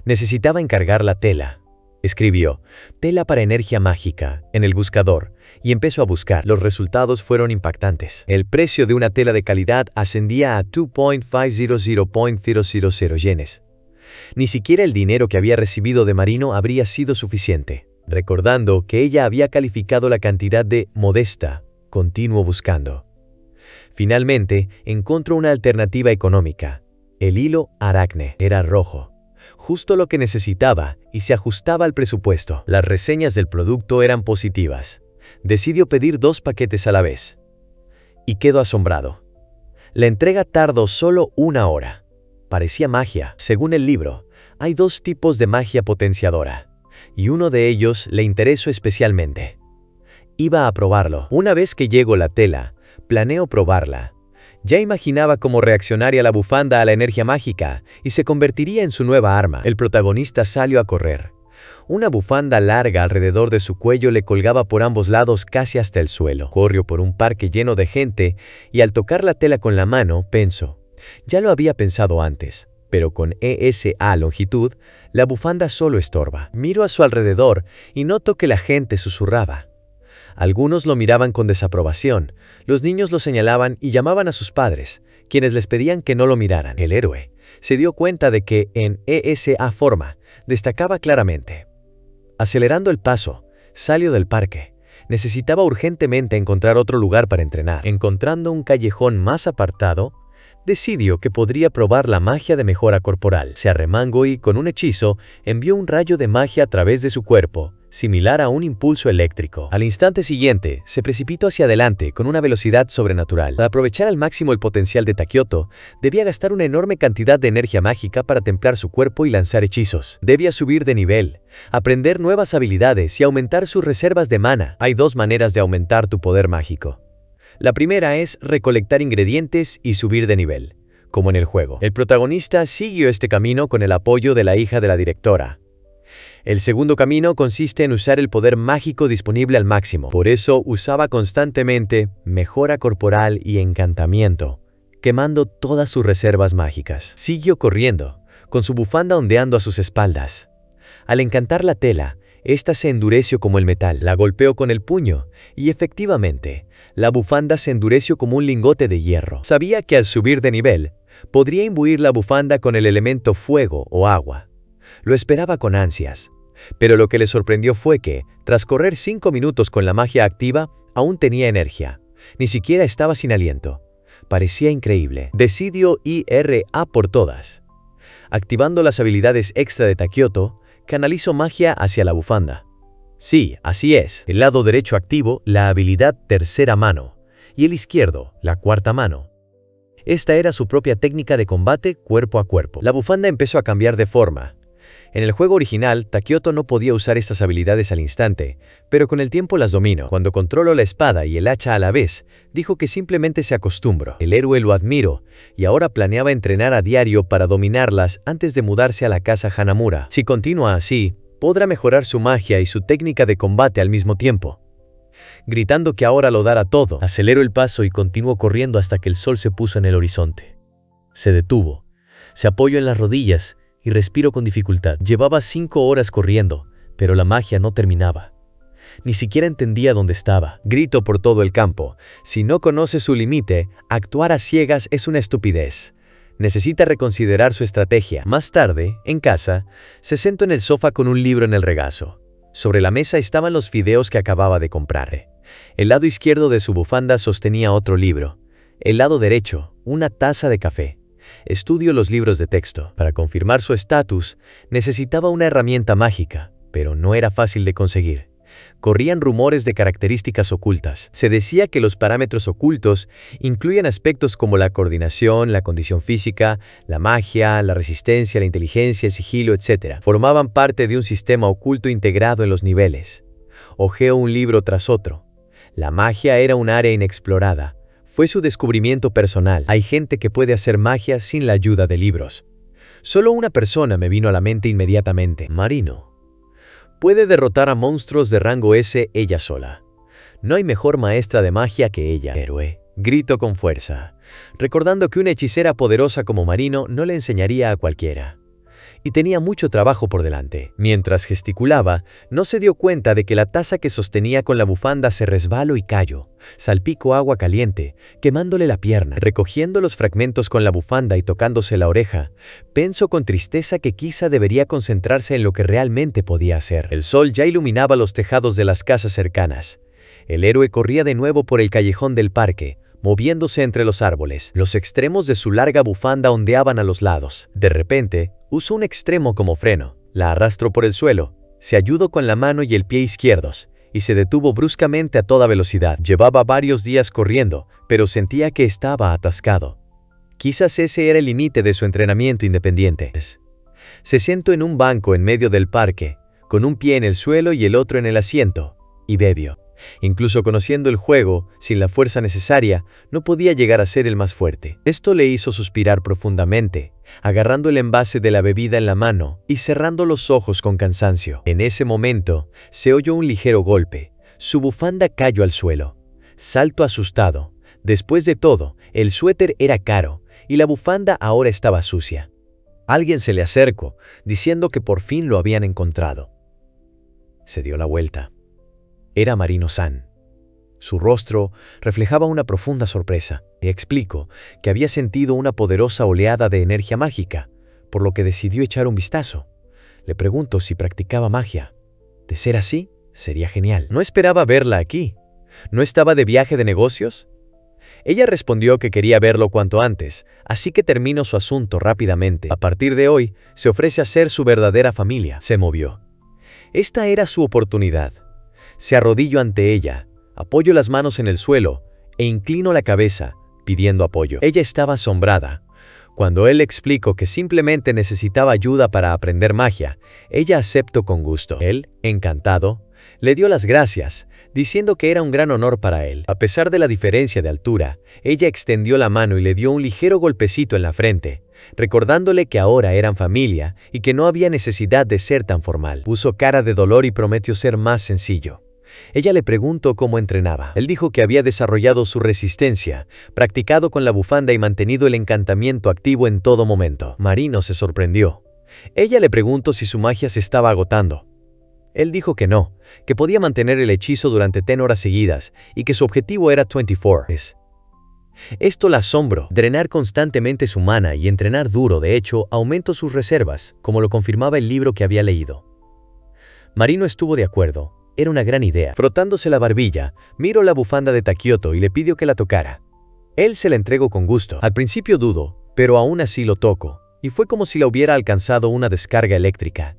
Necesitaba encargar la tela. Escribió, tela para energía mágica, en el buscador, y empezó a buscar. Los resultados fueron impactantes. El precio de una tela de calidad ascendía a 2.500.000 yenes. Ni siquiera el dinero que había recibido de Marino habría sido suficiente. Recordando que ella había calificado la cantidad de modesta, continuó buscando. Finalmente, encontró una alternativa económica. El hilo aracne era rojo, justo lo que necesitaba y se ajustaba al presupuesto. Las reseñas del producto eran positivas. Decidió pedir 2 paquetes a la vez. Y quedó asombrado. La entrega tardó solo 1 hora. Parecía magia. Según el libro, hay 2 tipos de magia potenciadora. Y uno de ellos le interesó especialmente. Iba a probarlo. Una vez que llegó la tela, planeó probarla. Ya imaginaba cómo reaccionaría la bufanda a la energía mágica y se convertiría en su nueva arma. El protagonista salió a correr. Una bufanda larga alrededor de su cuello le colgaba por ambos lados casi hasta el suelo. Corrió por un parque lleno de gente y al tocar la tela con la mano, pensó. Ya lo había pensado antes. Pero con ESA longitud, la bufanda solo estorba. Miró a su alrededor y notó que la gente susurraba. Algunos lo miraban con desaprobación, los niños lo señalaban y llamaban a sus padres, quienes les pedían que no lo miraran. El héroe se dio cuenta de que en ESA forma destacaba claramente. Acelerando el paso, salió del parque. Necesitaba urgentemente encontrar otro lugar para entrenar. Encontrando un callejón más apartado, decidió que podría probar la magia de mejora corporal. Se arremangó y, con un hechizo, envió un rayo de magia a través de su cuerpo, similar a un impulso eléctrico. Al instante siguiente, se precipitó hacia adelante con una velocidad sobrenatural. Para aprovechar al máximo el potencial de Takioto, debía gastar una enorme cantidad de energía mágica para templar su cuerpo y lanzar hechizos. Debía subir de nivel, aprender nuevas habilidades y aumentar sus reservas de mana. Hay dos maneras de aumentar tu poder mágico. La primera es recolectar ingredientes y subir de nivel, como en el juego. El protagonista siguió este camino con el apoyo de la hija de la directora. El segundo camino consiste en usar el poder mágico disponible al máximo. Por eso usaba constantemente mejora corporal y encantamiento, quemando todas sus reservas mágicas. Siguió corriendo, con su bufanda ondeando a sus espaldas. Al encantar la tela, esta se endureció como el metal. La golpeó con el puño y efectivamente, la bufanda se endureció como un lingote de hierro. Sabía que al subir de nivel, podría imbuir la bufanda con el elemento fuego o agua. Lo esperaba con ansias, pero lo que le sorprendió fue que, tras correr 5 minutos con la magia activa, aún tenía energía. Ni siquiera estaba sin aliento. Parecía increíble. Decidió ir a por todas. Activando las habilidades extra de Takioto, canalizó magia hacia la bufanda. Sí, así es. El lado derecho activo, la habilidad tercera mano, y el izquierdo, la cuarta mano. Esta era su propia técnica de combate cuerpo a cuerpo. La bufanda empezó a cambiar de forma. En el juego original, Takioto no podía usar estas habilidades al instante, pero con el tiempo las dominó. Cuando controló la espada y el hacha a la vez, dijo que simplemente se acostumbró. El héroe lo admiró, y ahora planeaba entrenar a diario para dominarlas antes de mudarse a la casa Hanamura. Si continúa así, podrá mejorar su magia y su técnica de combate al mismo tiempo. Gritando que ahora lo dará todo, aceleró el paso y continuó corriendo hasta que el sol se puso en el horizonte. Se detuvo, se apoyó en las rodillas y respiró con dificultad. Llevaba 5 horas corriendo, pero la magia no terminaba. Ni siquiera entendía dónde estaba. Gritó por todo el campo. Si no conoce su límite, actuar a ciegas es una estupidez. Necesita reconsiderar su estrategia. Más tarde, en casa, se sentó en el sofá con un libro en el regazo. Sobre la mesa estaban los fideos que acababa de comprar. El lado izquierdo de su bufanda sostenía otro libro. El lado derecho, una taza de café. Estudió los libros de texto. Para confirmar su estatus, necesitaba una herramienta mágica, pero no era fácil de conseguir. Corrían rumores de características ocultas. Se decía que los parámetros ocultos incluían aspectos como la coordinación, la condición física, la magia, la resistencia, la inteligencia, el sigilo, etc. Formaban parte de un sistema oculto integrado en los niveles. Hojeó un libro tras otro. La magia era un área inexplorada. Fue su descubrimiento personal. Hay gente que puede hacer magia sin la ayuda de libros. Solo una persona me vino a la mente inmediatamente: Marino. Puede derrotar a monstruos de rango S ella sola. No hay mejor maestra de magia que ella. Héroe, gritó con fuerza, recordando que una hechicera poderosa como Marino no le enseñaría a cualquiera. Y tenía mucho trabajo por delante. Mientras gesticulaba, no se dio cuenta de que la taza que sostenía con la bufanda se resbaló y cayó. Salpicó agua caliente, quemándole la pierna. Recogiendo los fragmentos con la bufanda y tocándose la oreja, pensó con tristeza que quizá debería concentrarse en lo que realmente podía hacer. El sol ya iluminaba los tejados de las casas cercanas. El héroe corría de nuevo por el callejón del parque, moviéndose entre los árboles. Los extremos de su larga bufanda ondeaban a los lados. De repente, usó un extremo como freno. La arrastró por el suelo, se ayudó con la mano y el pie izquierdos, y se detuvo bruscamente a toda velocidad. Llevaba varios días corriendo, pero sentía que estaba atascado. Quizás ese era el límite de su entrenamiento independiente. Se sentó en un banco en medio del parque, con un pie en el suelo y el otro en el asiento, y bebió. Incluso conociendo el juego, sin la fuerza necesaria, no podía llegar a ser el más fuerte. Esto le hizo suspirar profundamente, agarrando el envase de la bebida en la mano y cerrando los ojos con cansancio. En ese momento, se oyó un ligero golpe. Su bufanda cayó al suelo. Saltó asustado. Después de todo, el suéter era caro y la bufanda ahora estaba sucia. Alguien se le acercó, diciendo que por fin lo habían encontrado. Se dio la vuelta. Era Marino-san. Su rostro reflejaba una profunda sorpresa. Le explicó que había sentido una poderosa oleada de energía mágica, por lo que decidió echar un vistazo. Le preguntó si practicaba magia. De ser así, sería genial. No esperaba verla aquí. ¿No estaba de viaje de negocios? Ella respondió que quería verlo cuanto antes, así que terminó su asunto rápidamente. A partir de hoy, se ofrece a ser su verdadera familia. Se movió. Esta era su oportunidad. Se arrodilló ante ella, apoyó las manos en el suelo e inclinó la cabeza, pidiendo apoyo. Ella estaba asombrada. Cuando él le explicó que simplemente necesitaba ayuda para aprender magia, ella aceptó con gusto. Él, encantado, le dio las gracias, diciendo que era un gran honor para él. A pesar de la diferencia de altura, ella extendió la mano y le dio un ligero golpecito en la frente, recordándole que ahora eran familia y que no había necesidad de ser tan formal. Puso cara de dolor y prometió ser más sencillo. Ella le preguntó cómo entrenaba. Él dijo que había desarrollado su resistencia, practicado con la bufanda y mantenido el encantamiento activo en todo momento. Marino se sorprendió. Ella le preguntó si su magia se estaba agotando. Él dijo que no, que podía mantener el hechizo durante 10 horas seguidas y que su objetivo era 24 horas. Esto la asombró. Drenar constantemente su mana y entrenar duro, de hecho, aumentó sus reservas, como lo confirmaba el libro que había leído. Marino estuvo de acuerdo. Era una gran idea. Frotándose la barbilla, miró la bufanda de Takioto y le pidió que la tocara. Él se la entregó con gusto. Al principio dudó, pero aún así lo tocó, y fue como si la hubiera alcanzado una descarga eléctrica.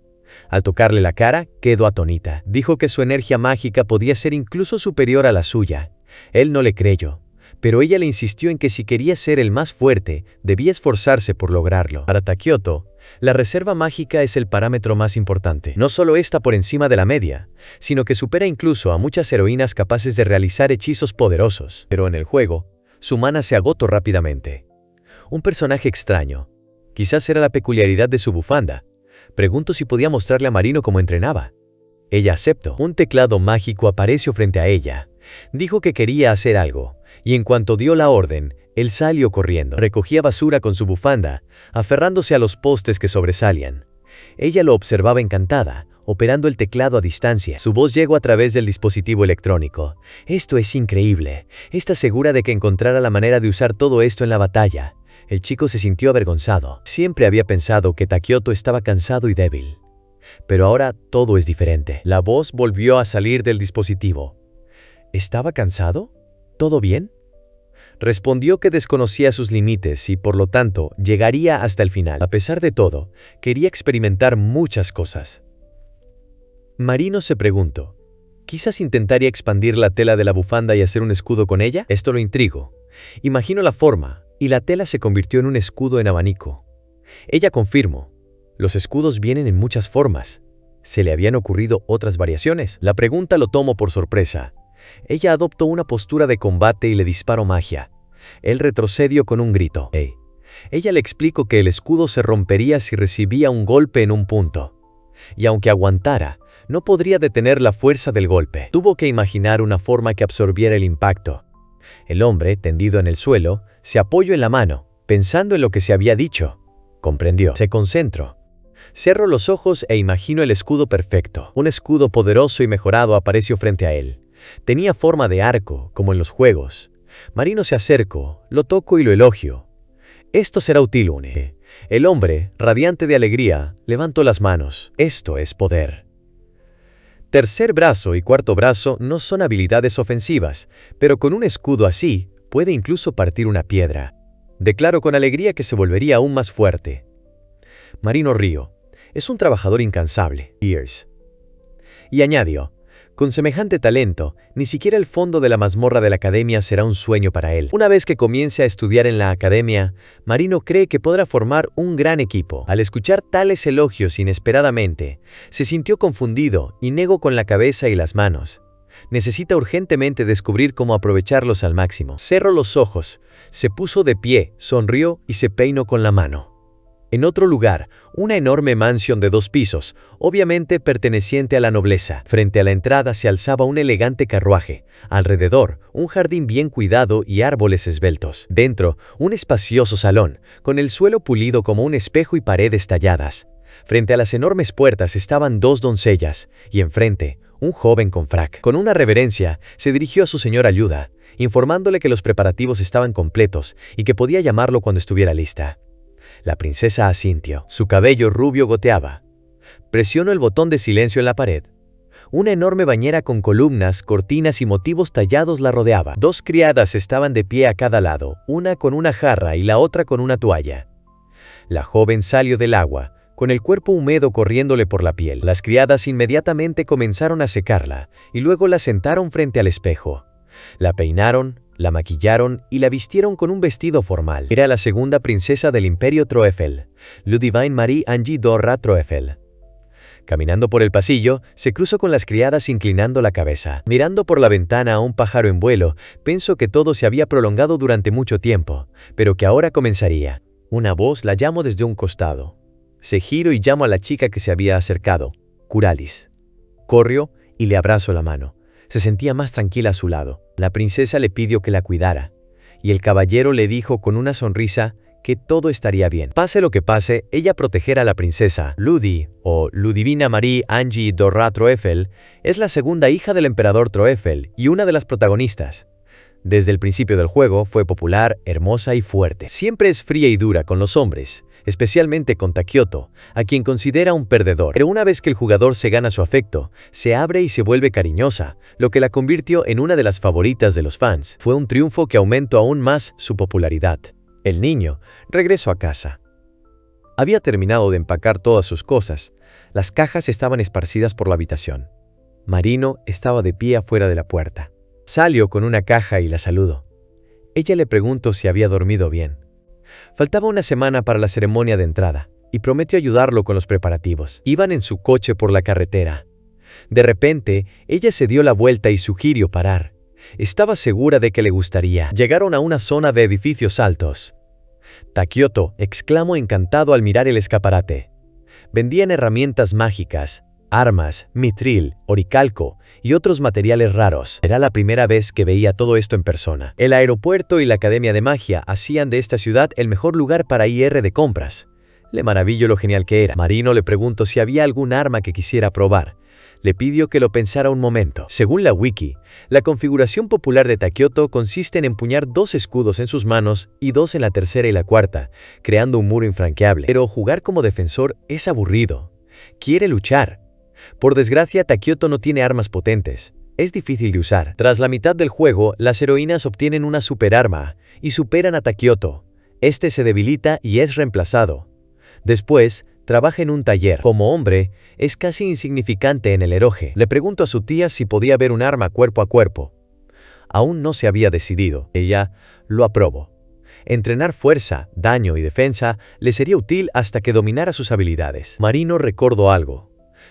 Al tocarle la cara, quedó atónita. Dijo que su energía mágica podía ser incluso superior a la suya. Él no le creyó, pero ella le insistió en que si quería ser el más fuerte, debía esforzarse por lograrlo. Para Takioto, la reserva mágica es el parámetro más importante. No solo está por encima de la media, sino que supera incluso a muchas heroínas capaces de realizar hechizos poderosos. Pero en el juego, su mana se agotó rápidamente. Un personaje extraño. Quizás era la peculiaridad de su bufanda. Preguntó si podía mostrarle a Marino cómo entrenaba. Ella aceptó. Un teclado mágico apareció frente a ella. Dijo que quería hacer algo, y en cuanto dio la orden, él salió corriendo. Recogía basura con su bufanda, aferrándose a los postes que sobresalían. Ella lo observaba encantada, operando el teclado a distancia. Su voz llegó a través del dispositivo electrónico. «Esto es increíble. ¿Estás segura de que encontrará la manera de usar todo esto en la batalla?» El chico se sintió avergonzado. Siempre había pensado que Takioto estaba cansado y débil. Pero ahora todo es diferente. La voz volvió a salir del dispositivo. ¿Estaba cansado? ¿Todo bien? Respondió que desconocía sus límites y, por lo tanto, llegaría hasta el final. A pesar de todo, quería experimentar muchas cosas. Marino se preguntó, ¿quizás intentaría expandir la tela de la bufanda y hacer un escudo con ella? Esto lo intrigó. Imaginó la forma, y la tela se convirtió en un escudo en abanico. Ella confirmó, los escudos vienen en muchas formas. ¿Se le habían ocurrido otras variaciones? La pregunta lo tomó por sorpresa. Ella adoptó una postura de combate y le disparó magia. Él retrocedió con un grito. «Hey». Ella le explicó que el escudo se rompería si recibía un golpe en un punto. Y aunque aguantara, no podría detener la fuerza del golpe. Tuvo que imaginar una forma que absorbiera el impacto. El hombre, tendido en el suelo, se apoyó en la mano, pensando en lo que se había dicho. Comprendió. Se concentró. Cerró los ojos e imaginó el escudo perfecto. Un escudo poderoso y mejorado apareció frente a él. Tenía forma de arco, como en los juegos. Marino se acercó, lo tocó y lo elogió. «Esto será útil, Une». El hombre, radiante de alegría, levantó las manos. «Esto es poder». Tercer brazo y cuarto brazo no son habilidades ofensivas, pero con un escudo así, puede incluso partir una piedra. Declaró con alegría que se volvería aún más fuerte. Marino rió. Es un trabajador incansable. Y añadió, con semejante talento, ni siquiera el fondo de la mazmorra de la academia será un sueño para él. Una vez que comience a estudiar en la academia, Marino cree que podrá formar un gran equipo. Al escuchar tales elogios inesperadamente, se sintió confundido y negó con la cabeza y las manos. Necesita urgentemente descubrir cómo aprovecharlos al máximo. Cerró los ojos, se puso de pie, sonrió y se peinó con la mano. En otro lugar, una enorme mansión de 2 pisos, obviamente perteneciente a la nobleza. Frente a la entrada se alzaba un elegante carruaje. Alrededor, un jardín bien cuidado y árboles esbeltos. Dentro, un espacioso salón, con el suelo pulido como un espejo y paredes talladas. Frente a las enormes puertas estaban 2 doncellas, y enfrente, un joven con frac. Con una reverencia, se dirigió a su señora ayuda, informándole que los preparativos estaban completos y que podía llamarlo cuando estuviera lista. La princesa asintió. Su cabello rubio goteaba. Presionó el botón de silencio en la pared. Una enorme bañera con columnas, cortinas y motivos tallados la rodeaba. 2 criadas estaban de pie a cada lado, una con una jarra y la otra con una toalla. La joven salió del agua, con el cuerpo húmedo corriéndole por la piel. Las criadas inmediatamente comenzaron a secarla y luego la sentaron frente al espejo. La peinaron, la maquillaron y la vistieron con un vestido formal. Era la segunda princesa del Imperio Troeffel, Ludivine Marie Angie Dora Troeffel. Caminando por el pasillo, se cruzó con las criadas inclinando la cabeza. Mirando por la ventana a un pájaro en vuelo, pensó que todo se había prolongado durante mucho tiempo, pero que ahora comenzaría. Una voz la llamó desde un costado. Se giró y llamó a la chica que se había acercado, Curalis. Corrió y le abrazó la mano. Se sentía más tranquila a su lado. La princesa le pidió que la cuidara, y el caballero le dijo con una sonrisa que todo estaría bien. Pase lo que pase, ella protegerá a la princesa. Ludi, o Ludivina Marie Angie Dora Troeffel, es la segunda hija del emperador Troeffel y una de las protagonistas. Desde el principio del juego fue popular, hermosa y fuerte. Siempre es fría y dura con los hombres, especialmente con Takioto, a quien considera un perdedor. Pero una vez que el jugador se gana su afecto, se abre y se vuelve cariñosa, lo que la convirtió en una de las favoritas de los fans. Fue un triunfo que aumentó aún más su popularidad. El niño regresó a casa. Había terminado de empacar todas sus cosas. Las cajas estaban esparcidas por la habitación. Marino estaba de pie afuera de la puerta. Salió con una caja y la saludó. Ella le preguntó si había dormido bien. Faltaba una semana para la ceremonia de entrada, y prometió ayudarlo con los preparativos. Iban en su coche por la carretera. De repente, ella se dio la vuelta y sugirió parar. Estaba segura de que le gustaría. Llegaron a una zona de edificios altos. Takioto exclamó encantado al mirar el escaparate. Vendían herramientas mágicas, armas, mitril, oricalco y otros materiales raros. Era la primera vez que veía todo esto en persona. El aeropuerto y la academia de magia hacían de esta ciudad el mejor lugar para ir de compras. Le maravilló lo genial que era. Marino le preguntó si había algún arma que quisiera probar. Le pidió que lo pensara un momento. Según la wiki, la configuración popular de Takioto consiste en empuñar 2 escudos en sus manos y 2 en la tercera y la cuarta, creando un muro infranqueable. Pero jugar como defensor es aburrido. Quiere luchar. Por desgracia, Takioto no tiene armas potentes. Es difícil de usar. Tras la mitad del juego, las heroínas obtienen una superarma y superan a Takioto. Este se debilita y es reemplazado. Después, trabaja en un taller. Como hombre, es casi insignificante en el eroge. Le preguntó a su tía si podía ver un arma cuerpo a cuerpo. Aún no se había decidido. Ella lo aprobó. Entrenar fuerza, daño y defensa le sería útil hasta que dominara sus habilidades. Marino recordó algo.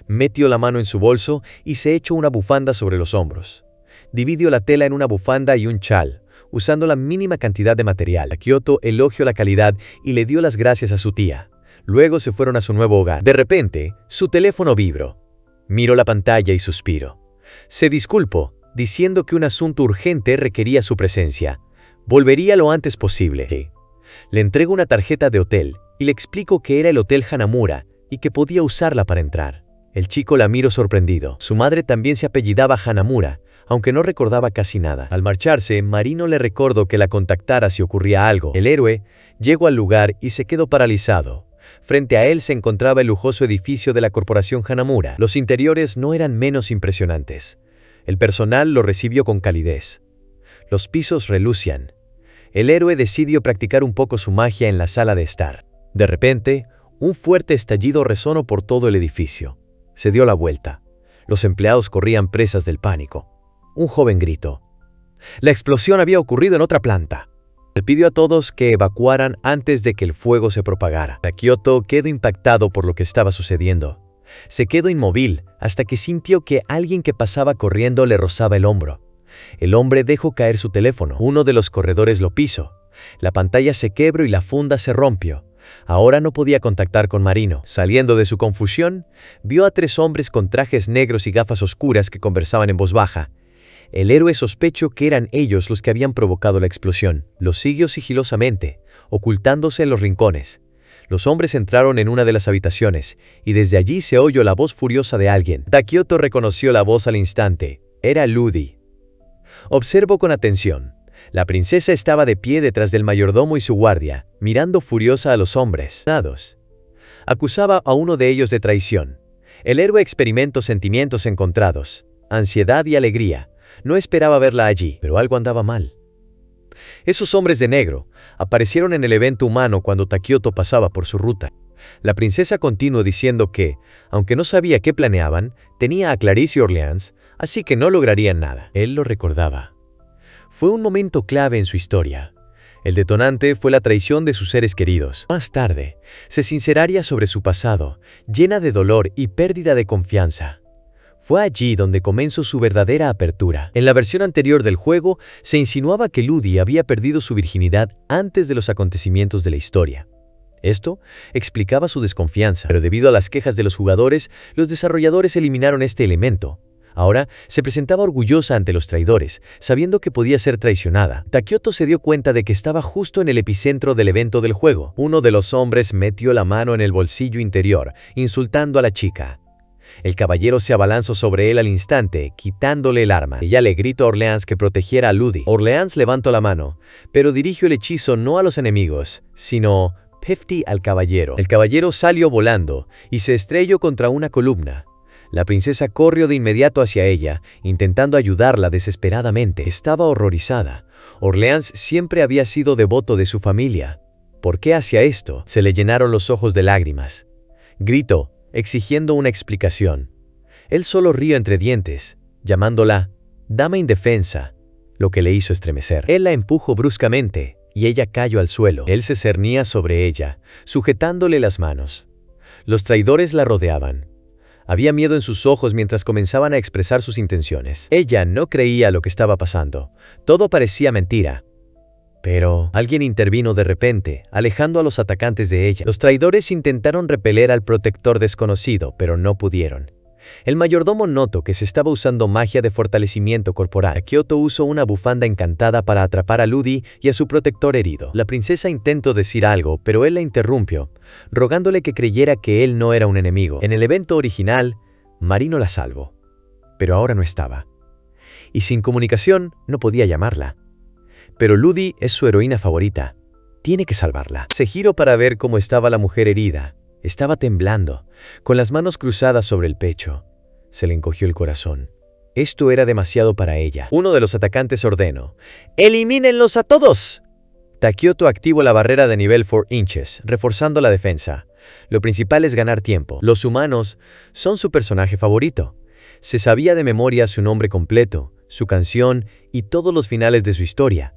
Metió la mano en su bolso y se echó una bufanda sobre los hombros. Dividió la tela en una bufanda y un chal, usando la mínima cantidad de material. Takioto elogió la calidad y le dio las gracias a su tía. Luego se fueron a su nuevo hogar. De repente, su teléfono vibró. Miró la pantalla y suspiró. Se disculpó, diciendo que un asunto urgente requería su presencia. Volvería lo antes posible. Le entregó una tarjeta de hotel y le explicó que era el Hotel Hanamura y que podía usarla para entrar. El chico la miró sorprendido. Su madre también se apellidaba Hanamura, aunque no recordaba casi nada. Al marcharse, Marino le recordó que la contactara si ocurría algo. El héroe llegó al lugar y se quedó paralizado. Frente a él se encontraba el lujoso edificio de la corporación Hanamura. Los interiores no eran menos impresionantes. El personal lo recibió con calidez. Los pisos relucían. El héroe decidió practicar un poco su magia en la sala de estar. De repente, un fuerte estallido resonó por todo el edificio. Se dio la vuelta. Los empleados corrían presas del pánico. Un joven gritó. La explosión había ocurrido en otra planta. Le pidió a todos que evacuaran antes de que el fuego se propagara. Takioto quedó impactado por lo que estaba sucediendo. Se quedó inmóvil hasta que sintió que alguien que pasaba corriendo le rozaba el hombro. El hombre dejó caer su teléfono. Uno de los corredores lo pisó. La pantalla se quebró y la funda se rompió. Ahora no podía contactar con Marino. Saliendo de su confusión, vio a 3 hombres con trajes negros y gafas oscuras que conversaban en voz baja. El héroe sospechó que eran ellos los que habían provocado la explosión. Los siguió sigilosamente, ocultándose en los rincones. Los hombres entraron en una de las habitaciones, y desde allí se oyó la voz furiosa de alguien. Takioto reconoció la voz al instante. Era Ludi. Observó con atención. La princesa estaba de pie detrás del mayordomo y su guardia, mirando furiosa a los hombres. Acusaba a uno de ellos de traición. El héroe experimentó sentimientos encontrados, ansiedad y alegría. No esperaba verla allí, pero algo andaba mal. Esos hombres de negro aparecieron en el evento humano cuando Takioto pasaba por su ruta. La princesa continuó diciendo que, aunque no sabía qué planeaban, tenía a Clarice y Orleans, así que no lograrían nada. Él lo recordaba. Fue un momento clave en su historia. El detonante fue la traición de sus seres queridos. Más tarde, se sinceraría sobre su pasado, llena de dolor y pérdida de confianza. Fue allí donde comenzó su verdadera apertura. En la versión anterior del juego, se insinuaba que Ludi había perdido su virginidad antes de los acontecimientos de la historia. Esto explicaba su desconfianza, pero debido a las quejas de los jugadores, los desarrolladores eliminaron este elemento. Ahora se presentaba orgullosa ante los traidores, sabiendo que podía ser traicionada. Takioto se dio cuenta de que estaba justo en el epicentro del evento del juego. Uno de los hombres metió la mano en el bolsillo interior, insultando a la chica. El caballero se abalanzó sobre él al instante, quitándole el arma. Ella le gritó a Orleans que protegiera a Ludi. Orleans levantó la mano, pero dirigió el hechizo no a los enemigos, sino al caballero. El caballero salió volando y se estrelló contra una columna. La princesa corrió de inmediato hacia ella, intentando ayudarla desesperadamente. Estaba horrorizada. Orleans siempre había sido devoto de su familia. ¿Por qué hacía esto? Se le llenaron los ojos de lágrimas. Gritó, exigiendo una explicación. Él solo rió entre dientes, llamándola dama indefensa, lo que le hizo estremecer. Él la empujó bruscamente y ella cayó al suelo. Él se cernía sobre ella, sujetándole las manos. Los traidores la rodeaban. Había miedo en sus ojos mientras comenzaban a expresar sus intenciones. Ella no creía lo que estaba pasando. Todo parecía mentira. Pero alguien intervino de repente, alejando a los atacantes de ella. Los traidores intentaron repeler al protector desconocido, pero no pudieron. El mayordomo notó que se estaba usando magia de fortalecimiento corporal. Takioto usó una bufanda encantada para atrapar a Ludi y a su protector herido. La princesa intentó decir algo, pero él la interrumpió, rogándole que creyera que él no era un enemigo. En el evento original, Marino la salvó, pero ahora no estaba. Y sin comunicación, no podía llamarla. Pero Ludi es su heroína favorita. Tiene que salvarla. Se giró para ver cómo estaba la mujer herida. Estaba temblando, con las manos cruzadas sobre el pecho. Se le encogió el corazón. Esto era demasiado para ella. Uno de los atacantes ordenó: ¡elimínenlos a todos! Takioto activó la barrera de nivel 4 inches, reforzando la defensa. Lo principal es ganar tiempo. Los humanos son su personaje favorito. Se sabía de memoria su nombre completo, su canción y todos los finales de su historia.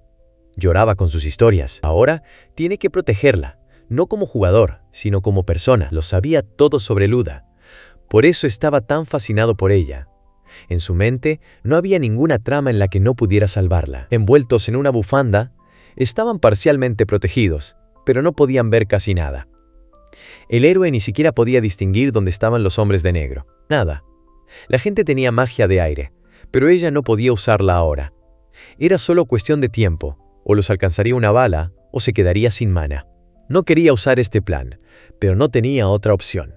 Lloraba con sus historias. Ahora tiene que protegerla. No como jugador, sino como persona. Lo sabía todo sobre Luda. Por eso estaba tan fascinado por ella. En su mente no había ninguna trama en la que no pudiera salvarla. Envueltos en una bufanda, estaban parcialmente protegidos, pero no podían ver casi nada. El héroe ni siquiera podía distinguir dónde estaban los hombres de negro. Nada. La gente tenía magia de aire, pero ella no podía usarla ahora. Era solo cuestión de tiempo. O los alcanzaría una bala, o se quedaría sin mana. No quería usar este plan, pero no tenía otra opción.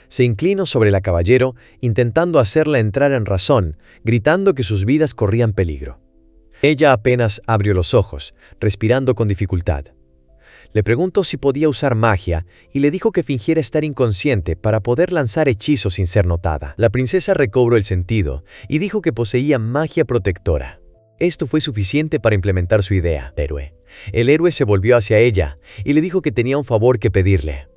Se inclinó sobre la caballero, intentando hacerla entrar en razón, gritando que sus vidas corrían peligro. Ella apenas abrió los ojos, respirando con dificultad. Le preguntó si podía usar magia y le dijo que fingiera estar inconsciente para poder lanzar hechizos sin ser notada. La princesa recobró el sentido y dijo que poseía magia protectora. Esto fue suficiente para implementar su idea, héroe. El héroe se volvió hacia ella y le dijo que tenía un favor que pedirle.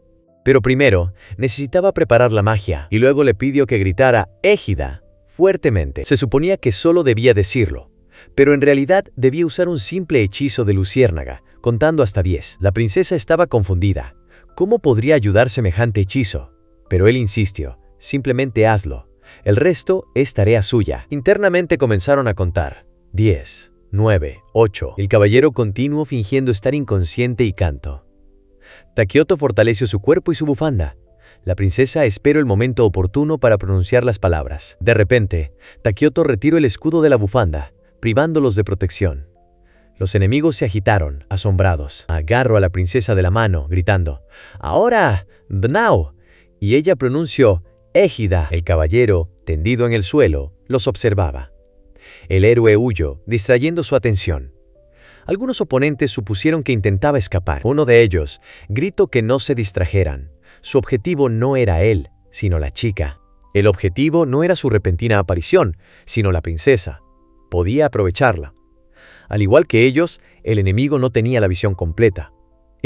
Pero primero, necesitaba preparar la magia y luego le pidió que gritara «Égida» fuertemente. Se suponía que solo debía decirlo, pero en realidad debía usar un simple hechizo de luciérnaga, contando hasta 10. La princesa estaba confundida. ¿Cómo podría ayudar semejante hechizo? Pero él insistió, simplemente hazlo. El resto es tarea suya. Internamente comenzaron a contar. 10, 9, 8. El caballero continuó fingiendo estar inconsciente y canto. Takioto fortaleció su cuerpo y su bufanda. La princesa esperó el momento oportuno para pronunciar las palabras. De repente, Takioto retiró el escudo de la bufanda, privándolos de protección. Los enemigos se agitaron, asombrados. Agarró a la princesa de la mano, gritando, «¡Ahora! ¡Now!». Y ella pronunció, «Égida». El caballero, tendido en el suelo, los observaba. El héroe huyó, distrayendo su atención. Algunos oponentes supusieron que intentaba escapar. Uno de ellos gritó que no se distrajeran. Su objetivo no era él, sino la chica. El objetivo no era su repentina aparición, sino la princesa. Podía aprovecharla. Al igual que ellos, el enemigo no tenía la visión completa.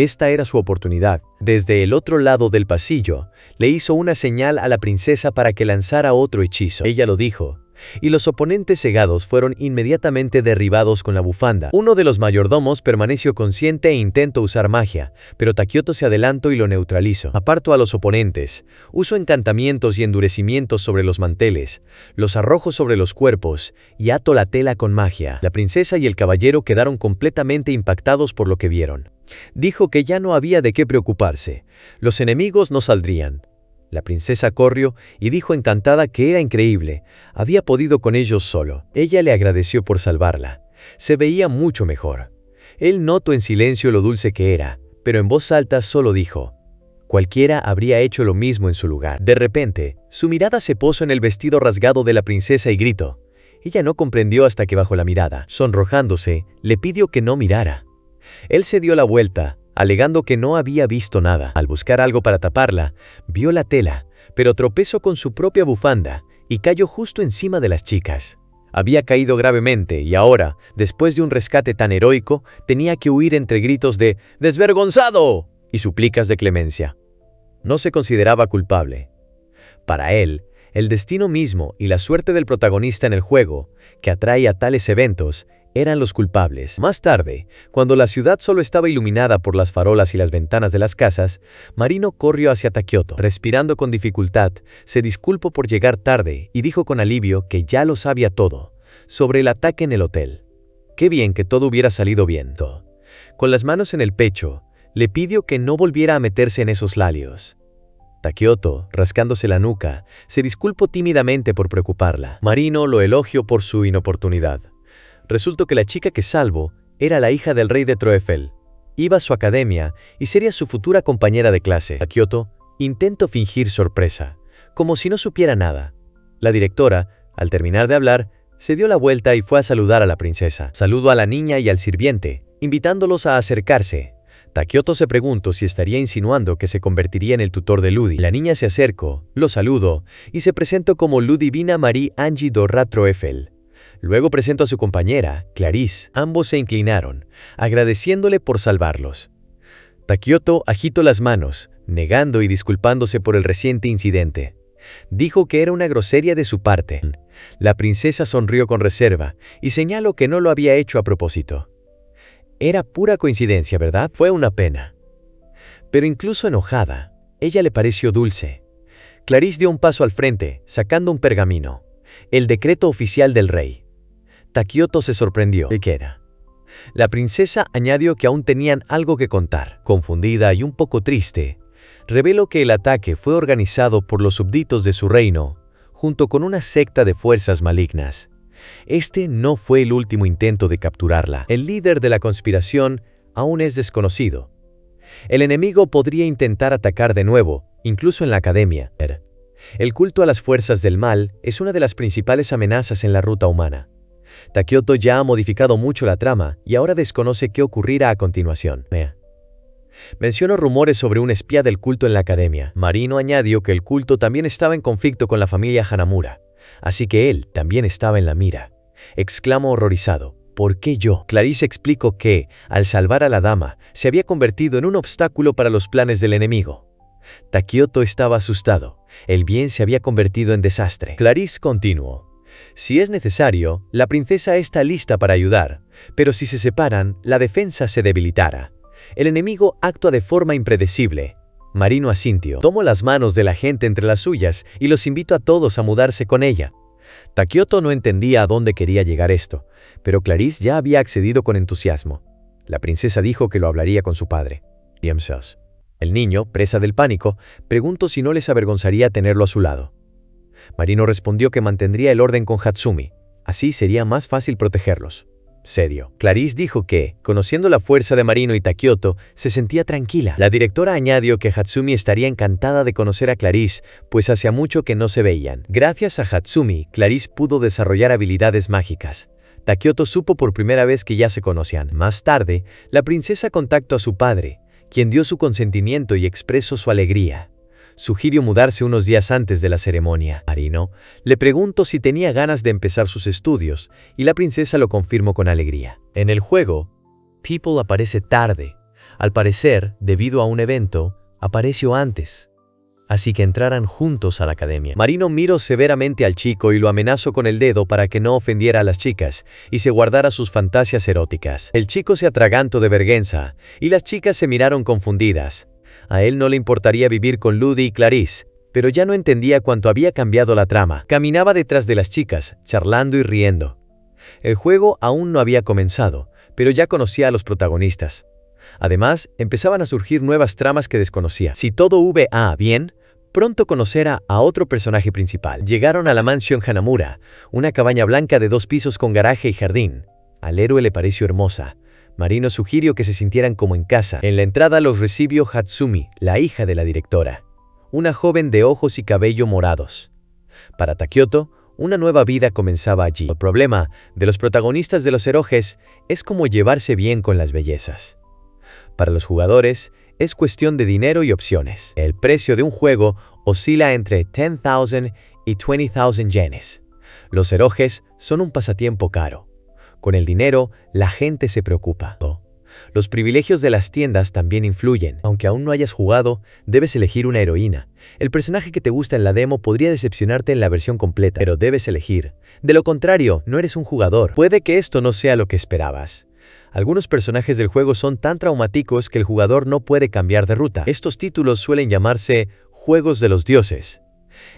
Esta era su oportunidad. Desde el otro lado del pasillo, le hizo una señal a la princesa para que lanzara otro hechizo. Ella lo dijo, y los oponentes cegados fueron inmediatamente derribados con la bufanda. Uno de los mayordomos permaneció consciente e intentó usar magia, pero Takioto se adelantó y lo neutralizó. Apartó a los oponentes, usó encantamientos y endurecimientos sobre los manteles, los arrojó sobre los cuerpos y ató la tela con magia. La princesa y el caballero quedaron completamente impactados por lo que vieron. Dijo que ya no había de qué preocuparse. Los enemigos no saldrían. La princesa corrió y dijo encantada que era increíble. Había podido con ellos solo. Ella le agradeció por salvarla. Se veía mucho mejor. Él notó en silencio lo dulce que era, pero en voz alta solo dijo: cualquiera habría hecho lo mismo en su lugar. De repente, su mirada se posó en el vestido rasgado de la princesa y gritó. Ella no comprendió hasta que bajó la mirada. Sonrojándose, le pidió que no mirara. Él se dio la vuelta, alegando que no había visto nada. Al buscar algo para taparla, vio la tela, pero tropezó con su propia bufanda y cayó justo encima de las chicas. Había caído gravemente y ahora, después de un rescate tan heroico, tenía que huir entre gritos de ¡desvergonzado! Y súplicas de clemencia. No se consideraba culpable. Para él, el destino mismo y la suerte del protagonista en el juego, que atrae a tales eventos, eran los culpables. Más tarde, cuando la ciudad solo estaba iluminada por las farolas y las ventanas de las casas, Marino corrió hacia Takioto. Respirando con dificultad, se disculpó por llegar tarde y dijo con alivio que ya lo sabía todo, sobre el ataque en el hotel. Qué bien que todo hubiera salido bien. Con las manos en el pecho, le pidió que no volviera a meterse en esos lalios. Takioto, rascándose la nuca, se disculpó tímidamente por preocuparla. Marino lo elogió por su inoportunidad. Resultó que la chica que salvó era la hija del rey de Troefel. Iba a su academia y sería su futura compañera de clase. Takioto intentó fingir sorpresa, como si no supiera nada. La directora, al terminar de hablar, se dio la vuelta y fue a saludar a la princesa. Saludó a la niña y al sirviente, invitándolos a acercarse. Takioto se preguntó si estaría insinuando que se convertiría en el tutor de Ludi. La niña se acercó, lo saludó y se presentó como Ludivina Marie Angie Dorra Troefel. Luego presentó a su compañera, Clarice. Ambos se inclinaron, agradeciéndole por salvarlos. Takioto agitó las manos, negando y disculpándose por el reciente incidente. Dijo que era una grosería de su parte. La princesa sonrió con reserva y señaló que no lo había hecho a propósito. Era pura coincidencia, ¿verdad? Fue una pena. Pero incluso enojada, ella le pareció dulce. Clarice dio un paso al frente, sacando un pergamino. El decreto oficial del rey. Takioto se sorprendió. ¿De qué era? La princesa añadió que aún tenían algo que contar. Confundida y un poco triste, reveló que el ataque fue organizado por los súbditos de su reino, junto con una secta de fuerzas malignas. Este no fue el último intento de capturarla. El líder de la conspiración aún es desconocido. El enemigo podría intentar atacar de nuevo, incluso en la academia. El culto a las fuerzas del mal es una de las principales amenazas en la ruta humana. Takioto ya ha modificado mucho la trama y ahora desconoce qué ocurrirá a continuación. Mencionó rumores sobre un espía del culto en la academia. Marino añadió que el culto también estaba en conflicto con la familia Hanamura, así que él también estaba en la mira. Exclamó horrorizado. ¿Por qué yo? Clarice explicó que, al salvar a la dama, se había convertido en un obstáculo para los planes del enemigo. Takioto estaba asustado. El bien se había convertido en desastre. Clarice continuó. Si es necesario, la princesa está lista para ayudar, pero si se separan, la defensa se debilitará. El enemigo actúa de forma impredecible. Marino asintió. Tomó las manos de la gente entre las suyas y los invitó a todos a mudarse con ella. Takioto no entendía a dónde quería llegar esto, pero Clarice ya había accedido con entusiasmo. La princesa dijo que lo hablaría con su padre. El niño, presa del pánico, preguntó si no les avergonzaría tenerlo a su lado. Marino respondió que mantendría el orden con Hatsumi. Así sería más fácil protegerlos. Cedió. Clarice dijo que, conociendo la fuerza de Marino y Takioto, se sentía tranquila. La directora añadió que Hatsumi estaría encantada de conocer a Clarice, pues hacía mucho que no se veían. Gracias a Hatsumi, Clarice pudo desarrollar habilidades mágicas. Takioto supo por primera vez que ya se conocían. Más tarde, la princesa contactó a su padre, quien dio su consentimiento y expresó su alegría. Sugirió mudarse unos días antes de la ceremonia. Marino le preguntó si tenía ganas de empezar sus estudios, y la princesa lo confirmó con alegría. En el juego, People aparece tarde, Al parecer, debido a un evento, apareció antes. Así que entraran juntos a la academia. Marino miró severamente al chico y lo amenazó con el dedo para que no ofendiera a las chicas y se guardara sus fantasías eróticas. El chico se atragantó de vergüenza y las chicas se miraron confundidas. A él no le importaría vivir con Ludi y Clarice, pero ya no entendía cuánto había cambiado la trama. Caminaba detrás de las chicas, charlando y riendo. El juego aún no había comenzado, pero ya conocía a los protagonistas. Además, empezaban a surgir nuevas tramas que desconocía. Si todo iba bien, pronto conocerá a otro personaje principal. Llegaron a la mansión Hanamura, una cabaña blanca de 2 pisos con garaje y jardín. Al héroe le pareció hermosa. Marino sugirió que se sintieran como en casa. En la entrada los recibió Hatsumi, la hija de la directora, una joven de ojos y cabello morados. Para Takioto, una nueva vida comenzaba allí. El problema de los protagonistas de los eroges es cómo llevarse bien con las bellezas. Para los jugadores, es cuestión de dinero y opciones. El precio de un juego oscila entre 10,000 y 20,000 yenes. Los eroges son un pasatiempo caro. Con el dinero, la gente se preocupa. Los privilegios de las tiendas también influyen. Aunque aún no hayas jugado, debes elegir una heroína. El personaje que te gusta en la demo podría decepcionarte en la versión completa, pero debes elegir. De lo contrario, no eres un jugador. Puede que esto no sea lo que esperabas. Algunos personajes del juego son tan traumáticos que el jugador no puede cambiar de ruta. Estos títulos suelen llamarse Juegos de los Dioses.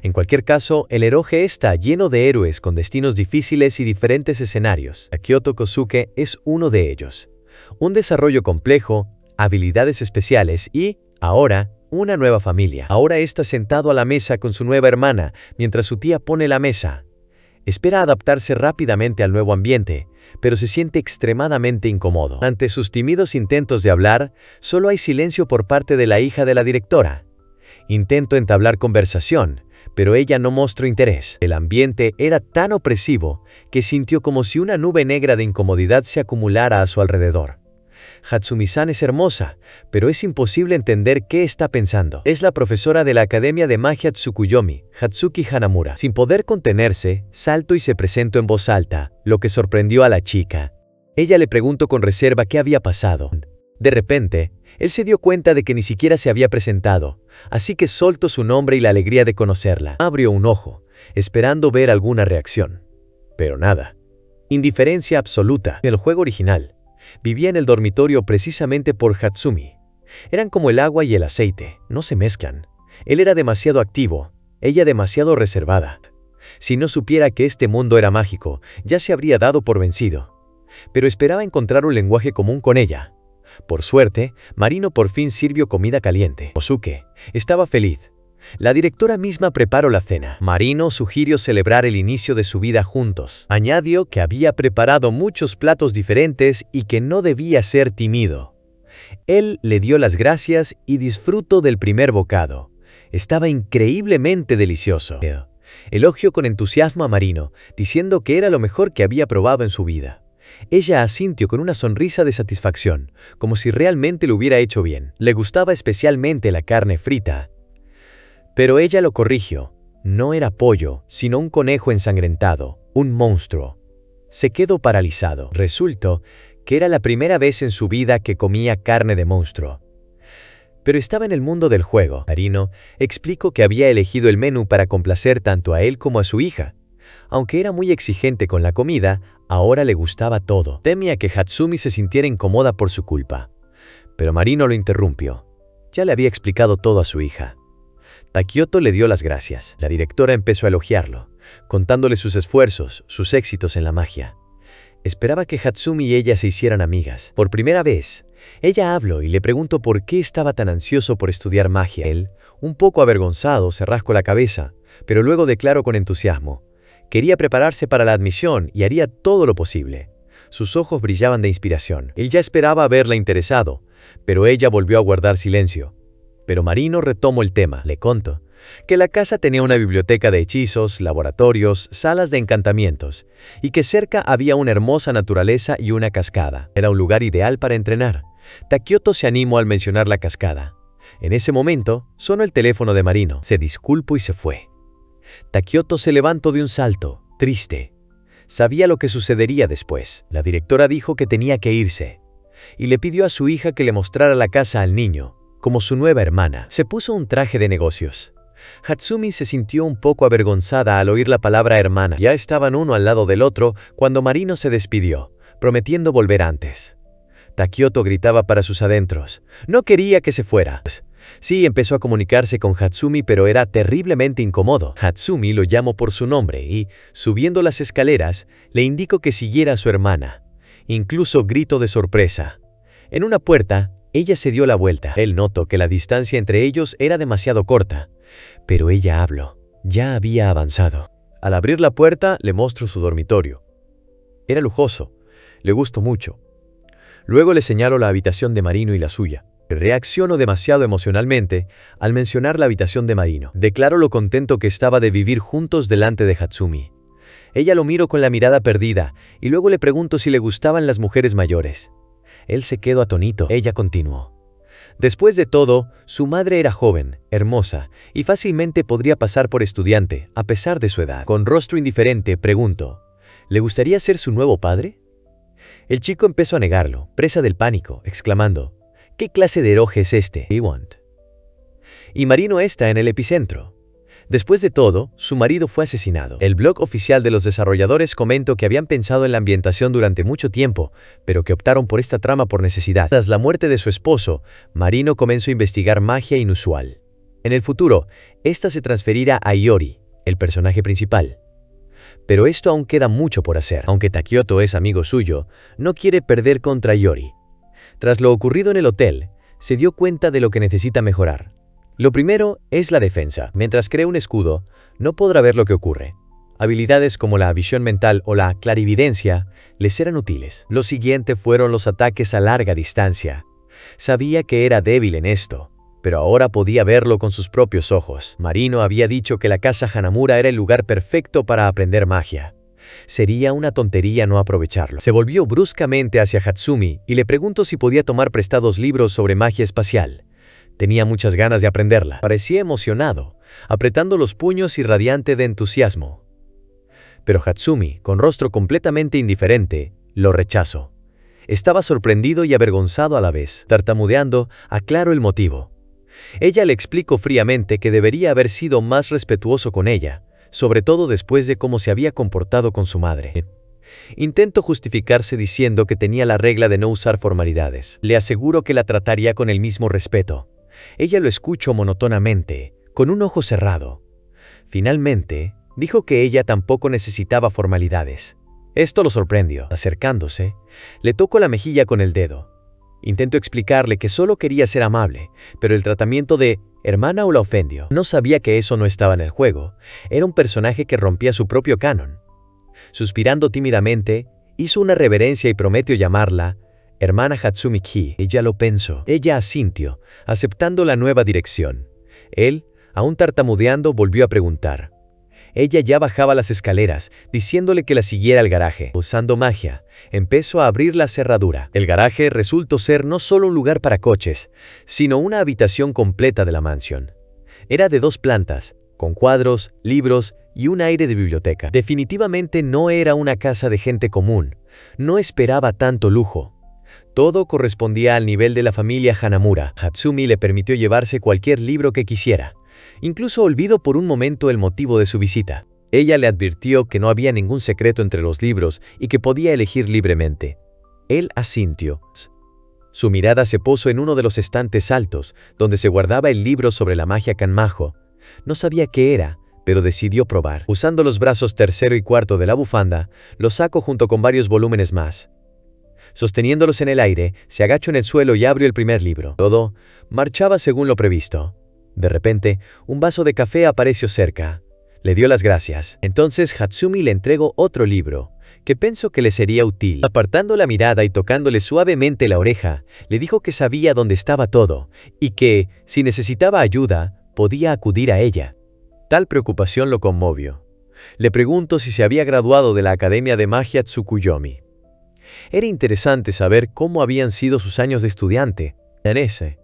En cualquier caso, el eroge está lleno de héroes con destinos difíciles y diferentes escenarios. Takioto Kosuke es uno de ellos. Un desarrollo complejo, habilidades especiales y, ahora, una nueva familia. Ahora está sentado a la mesa con su nueva hermana, mientras su tía pone la mesa. Espera adaptarse rápidamente al nuevo ambiente, pero se siente extremadamente incómodo. Ante sus tímidos intentos de hablar, solo hay silencio por parte de la hija de la directora. Intentó entablar conversación, pero ella no mostró interés. El ambiente era tan opresivo que sintió como si una nube negra de incomodidad se acumulara a su alrededor. Hatsumi-san es hermosa, pero es imposible entender qué está pensando. Es la profesora de la Academia de Magia Tsukuyomi, Hatsuki Hanamura. Sin poder contenerse, saltó y se presentó en voz alta, lo que sorprendió a la chica. Ella le preguntó con reserva qué había pasado. De repente, él se dio cuenta de que ni siquiera se había presentado, así que soltó su nombre y la alegría de conocerla. Abrió un ojo, esperando ver alguna reacción. Pero nada. Indiferencia absoluta. En el juego original, vivía en el dormitorio precisamente por Hatsumi. Eran como el agua y el aceite, no se mezclan. Él era demasiado activo, ella demasiado reservada. Si no supiera que este mundo era mágico, ya se habría dado por vencido. Pero esperaba encontrar un lenguaje común con ella. Por suerte, Marino por fin sirvió comida caliente. Kosuke estaba feliz. La directora misma preparó la cena. Marino sugirió celebrar el inicio de su vida juntos. Añadió que había preparado muchos platos diferentes y que no debía ser tímido. Él le dio las gracias y disfrutó del primer bocado. Estaba increíblemente delicioso. Elogió con entusiasmo a Marino, diciendo que era lo mejor que había probado en su vida. Ella asintió con una sonrisa de satisfacción, como si realmente lo hubiera hecho bien. Le gustaba especialmente la carne frita. Pero ella lo corrigió. No era pollo, sino un conejo ensangrentado, un monstruo. Se quedó paralizado. Resultó que era la primera vez en su vida que comía carne de monstruo. Pero estaba en el mundo del juego. Marino explicó que había elegido el menú para complacer tanto a él como a su hija. Aunque era muy exigente con la comida, ahora le gustaba todo. Temía que Hatsumi se sintiera incómoda por su culpa. Pero Marino lo interrumpió. Ya le había explicado todo a su hija. Takioto le dio las gracias. La directora empezó a elogiarlo, contándole sus esfuerzos, sus éxitos en la magia. Esperaba que Hatsumi y ella se hicieran amigas. Por primera vez, ella habló y le preguntó por qué estaba tan ansioso por estudiar magia. Él, un poco avergonzado, se rascó la cabeza, pero luego declaró con entusiasmo. Quería prepararse para la admisión y haría todo lo posible. Sus ojos brillaban de inspiración. Él ya esperaba verla interesado, pero ella volvió a guardar silencio. Pero Marino retomó el tema. Le contó que la casa tenía una biblioteca de hechizos, laboratorios, salas de encantamientos, y que cerca había una hermosa naturaleza y una cascada. Era un lugar ideal para entrenar. Takioto se animó al mencionar la cascada. En ese momento, sonó el teléfono de Marino. Se disculpó y se fue. Takioto se levantó de un salto, triste. Sabía lo que sucedería después. La directora dijo que tenía que irse. y le pidió a su hija que le mostrara la casa al niño, como su nueva hermana. Se puso un traje de negocios. Hatsumi se sintió un poco avergonzada al oír la palabra hermana. Ya estaban uno al lado del otro cuando Marino se despidió, prometiendo volver antes. Takioto gritaba para sus adentros. No quería que se fuera. Sí, empezó a comunicarse con Hatsumi, pero era terriblemente incómodo. Hatsumi lo llamó por su nombre y, subiendo las escaleras, le indicó que siguiera a su hermana. Incluso gritó de sorpresa. En una puerta, ella se dio la vuelta. Él notó que la distancia entre ellos era demasiado corta, pero ella habló. Ya había avanzado. Al abrir la puerta, le mostró su dormitorio. Era lujoso. Le gustó mucho. Luego le señaló la habitación de Marino y la suya. Reaccionó demasiado emocionalmente al mencionar la habitación de Marino. Declaró lo contento que estaba de vivir juntos delante de Hatsumi. Ella lo miró con la mirada perdida y luego le preguntó si le gustaban las mujeres mayores. Él se quedó atónito. Ella continuó. Después de todo, su madre era joven, hermosa y fácilmente podría pasar por estudiante, a pesar de su edad. Con rostro indiferente, preguntó, ¿le gustaría ser su nuevo padre? El chico empezó a negarlo, presa del pánico, exclamando, ¿qué clase de heroje es este? Y Marino está en el epicentro. Después de todo, su marido fue asesinado. El blog oficial de los desarrolladores comentó que habían pensado en la ambientación durante mucho tiempo, pero que optaron por esta trama por necesidad. Tras la muerte de su esposo, Marino comenzó a investigar magia inusual. En el futuro, esta se transferirá a Iori, el personaje principal. Pero esto aún queda mucho por hacer. Aunque Takioto es amigo suyo, no quiere perder contra Iori. Tras lo ocurrido en el hotel, se dio cuenta de lo que necesita mejorar. Lo primero es la defensa. Mientras crea un escudo, no podrá ver lo que ocurre. Habilidades como la visión mental o la clarividencia le serán útiles. Lo siguiente fueron los ataques a larga distancia. Sabía que era débil en esto, pero ahora podía verlo con sus propios ojos. Marino había dicho que la casa Hanamura era el lugar perfecto para aprender magia. Sería una tontería no aprovecharlo. Se volvió bruscamente hacia Hatsumi y le preguntó si podía tomar prestados libros sobre magia espacial. Tenía muchas ganas de aprenderla. Parecía emocionado, apretando los puños y radiante de entusiasmo. Pero Hatsumi, con rostro completamente indiferente, lo rechazó. Estaba sorprendido y avergonzado a la vez. Tartamudeando, aclaró el motivo. Ella le explicó fríamente que debería haber sido más respetuoso con ella, sobre todo después de cómo se había comportado con su madre. Intentó justificarse diciendo que tenía la regla de no usar formalidades. Le aseguró que la trataría con el mismo respeto. Ella lo escuchó monótonamente, con un ojo cerrado. Finalmente, dijo que ella tampoco necesitaba formalidades. Esto lo sorprendió. Acercándose, le tocó la mejilla con el dedo. Intentó explicarle que solo quería ser amable, pero el tratamiento de hermana o la ofendió. No sabía que eso no estaba en el juego. Era un personaje que rompía su propio canon. Suspirando tímidamente, hizo una reverencia y prometió llamarla hermana Hatsumi-ki. Ella lo pensó. Ella asintió, aceptando la nueva dirección. Él, aún tartamudeando, volvió a preguntar. Ella ya bajaba las escaleras, diciéndole que la siguiera al garaje. Usando magia, empezó a abrir la cerradura. El garaje resultó ser no solo un lugar para coches, sino una habitación completa de la mansión. Era de 2 plantas, con cuadros, libros y un aire de biblioteca. Definitivamente no era una casa de gente común. No esperaba tanto lujo. Todo correspondía al nivel de la familia Hanamura. Hatsumi le permitió llevarse cualquier libro que quisiera. Incluso olvidó por un momento el motivo de su visita. Ella le advirtió que no había ningún secreto entre los libros y que podía elegir libremente. Él asintió. Su mirada se posó en uno de los estantes altos, donde se guardaba el libro sobre la magia Kanmajo. No sabía qué era, pero decidió probar. Usando los brazos tercero y cuarto de la bufanda, los sacó junto con varios volúmenes más. Sosteniéndolos en el aire, se agachó en el suelo y abrió el primer libro. Todo marchaba según lo previsto. De repente, un vaso de café apareció cerca. Le dio las gracias. Entonces Hatsumi le entregó otro libro, que pensó que le sería útil. Apartando la mirada y tocándole suavemente la oreja, le dijo que sabía dónde estaba todo, y que, si necesitaba ayuda, podía acudir a ella. Tal preocupación lo conmovió. Le preguntó si se había graduado de la Academia de Magia Tsukuyomi. Era interesante saber cómo habían sido sus años de estudiante. En ese,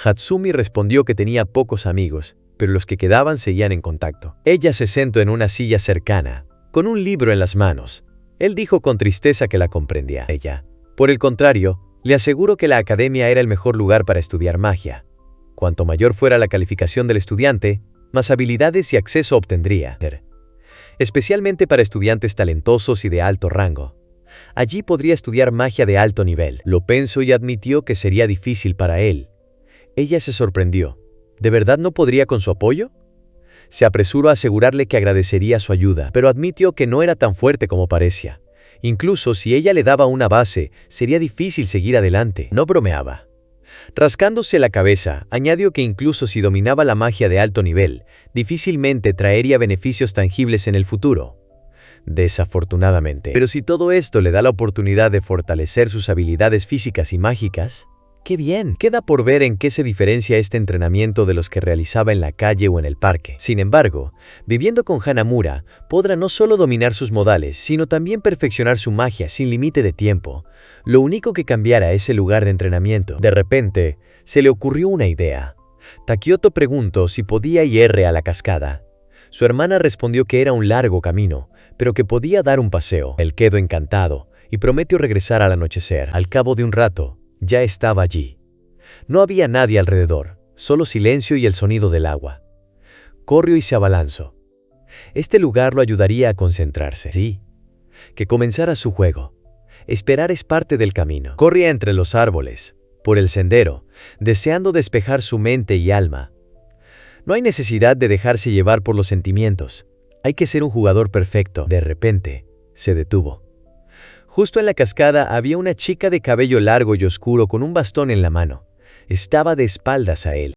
Hatsumi respondió que tenía pocos amigos, pero los que quedaban seguían en contacto. Ella se sentó en una silla cercana, con un libro en las manos. Él dijo con tristeza que la comprendía. Ella, por el contrario, Le aseguro que la academia era el mejor lugar para estudiar magia. Cuanto mayor fuera la calificación del estudiante, más habilidades y acceso obtendría, especialmente para estudiantes talentosos y de alto rango. Allí podría estudiar magia de alto nivel. Lo pensó y admitió que sería difícil para él. Ella se sorprendió. ¿De verdad no podría con su apoyo? Se apresuró a asegurarle que agradecería su ayuda, pero admitió que no era tan fuerte como parecía. Incluso si ella le daba una base, sería difícil seguir adelante. No bromeaba. Rascándose la cabeza, añadió que incluso si dominaba la magia de alto nivel, difícilmente traería beneficios tangibles en el futuro. Desafortunadamente. Pero si todo esto le da la oportunidad de fortalecer sus habilidades físicas y mágicas, ¡qué bien! Queda por ver en qué se diferencia este entrenamiento de los que realizaba en la calle o en el parque. Sin embargo, viviendo con Hanamura, podrá no solo dominar sus modales, sino también perfeccionar su magia sin límite de tiempo. Lo único que cambiara es el lugar de entrenamiento. De repente, se le ocurrió una idea. Takioto preguntó si podía ir a la cascada. Su hermana respondió que era un largo camino, pero que podía dar un paseo. Él quedó encantado y prometió regresar al anochecer. Al cabo de un rato, ya estaba allí. No había nadie alrededor, solo silencio y el sonido del agua. Corrió y se abalanzó. Este lugar lo ayudaría a concentrarse. Sí, que comenzara su juego. Esperar es parte del camino. Corría entre los árboles, por el sendero, deseando despejar su mente y alma. No hay necesidad de dejarse llevar por los sentimientos. Hay que ser un jugador perfecto. De repente, se detuvo. Justo en la cascada había una chica de cabello largo y oscuro con un bastón en la mano. Estaba de espaldas a él.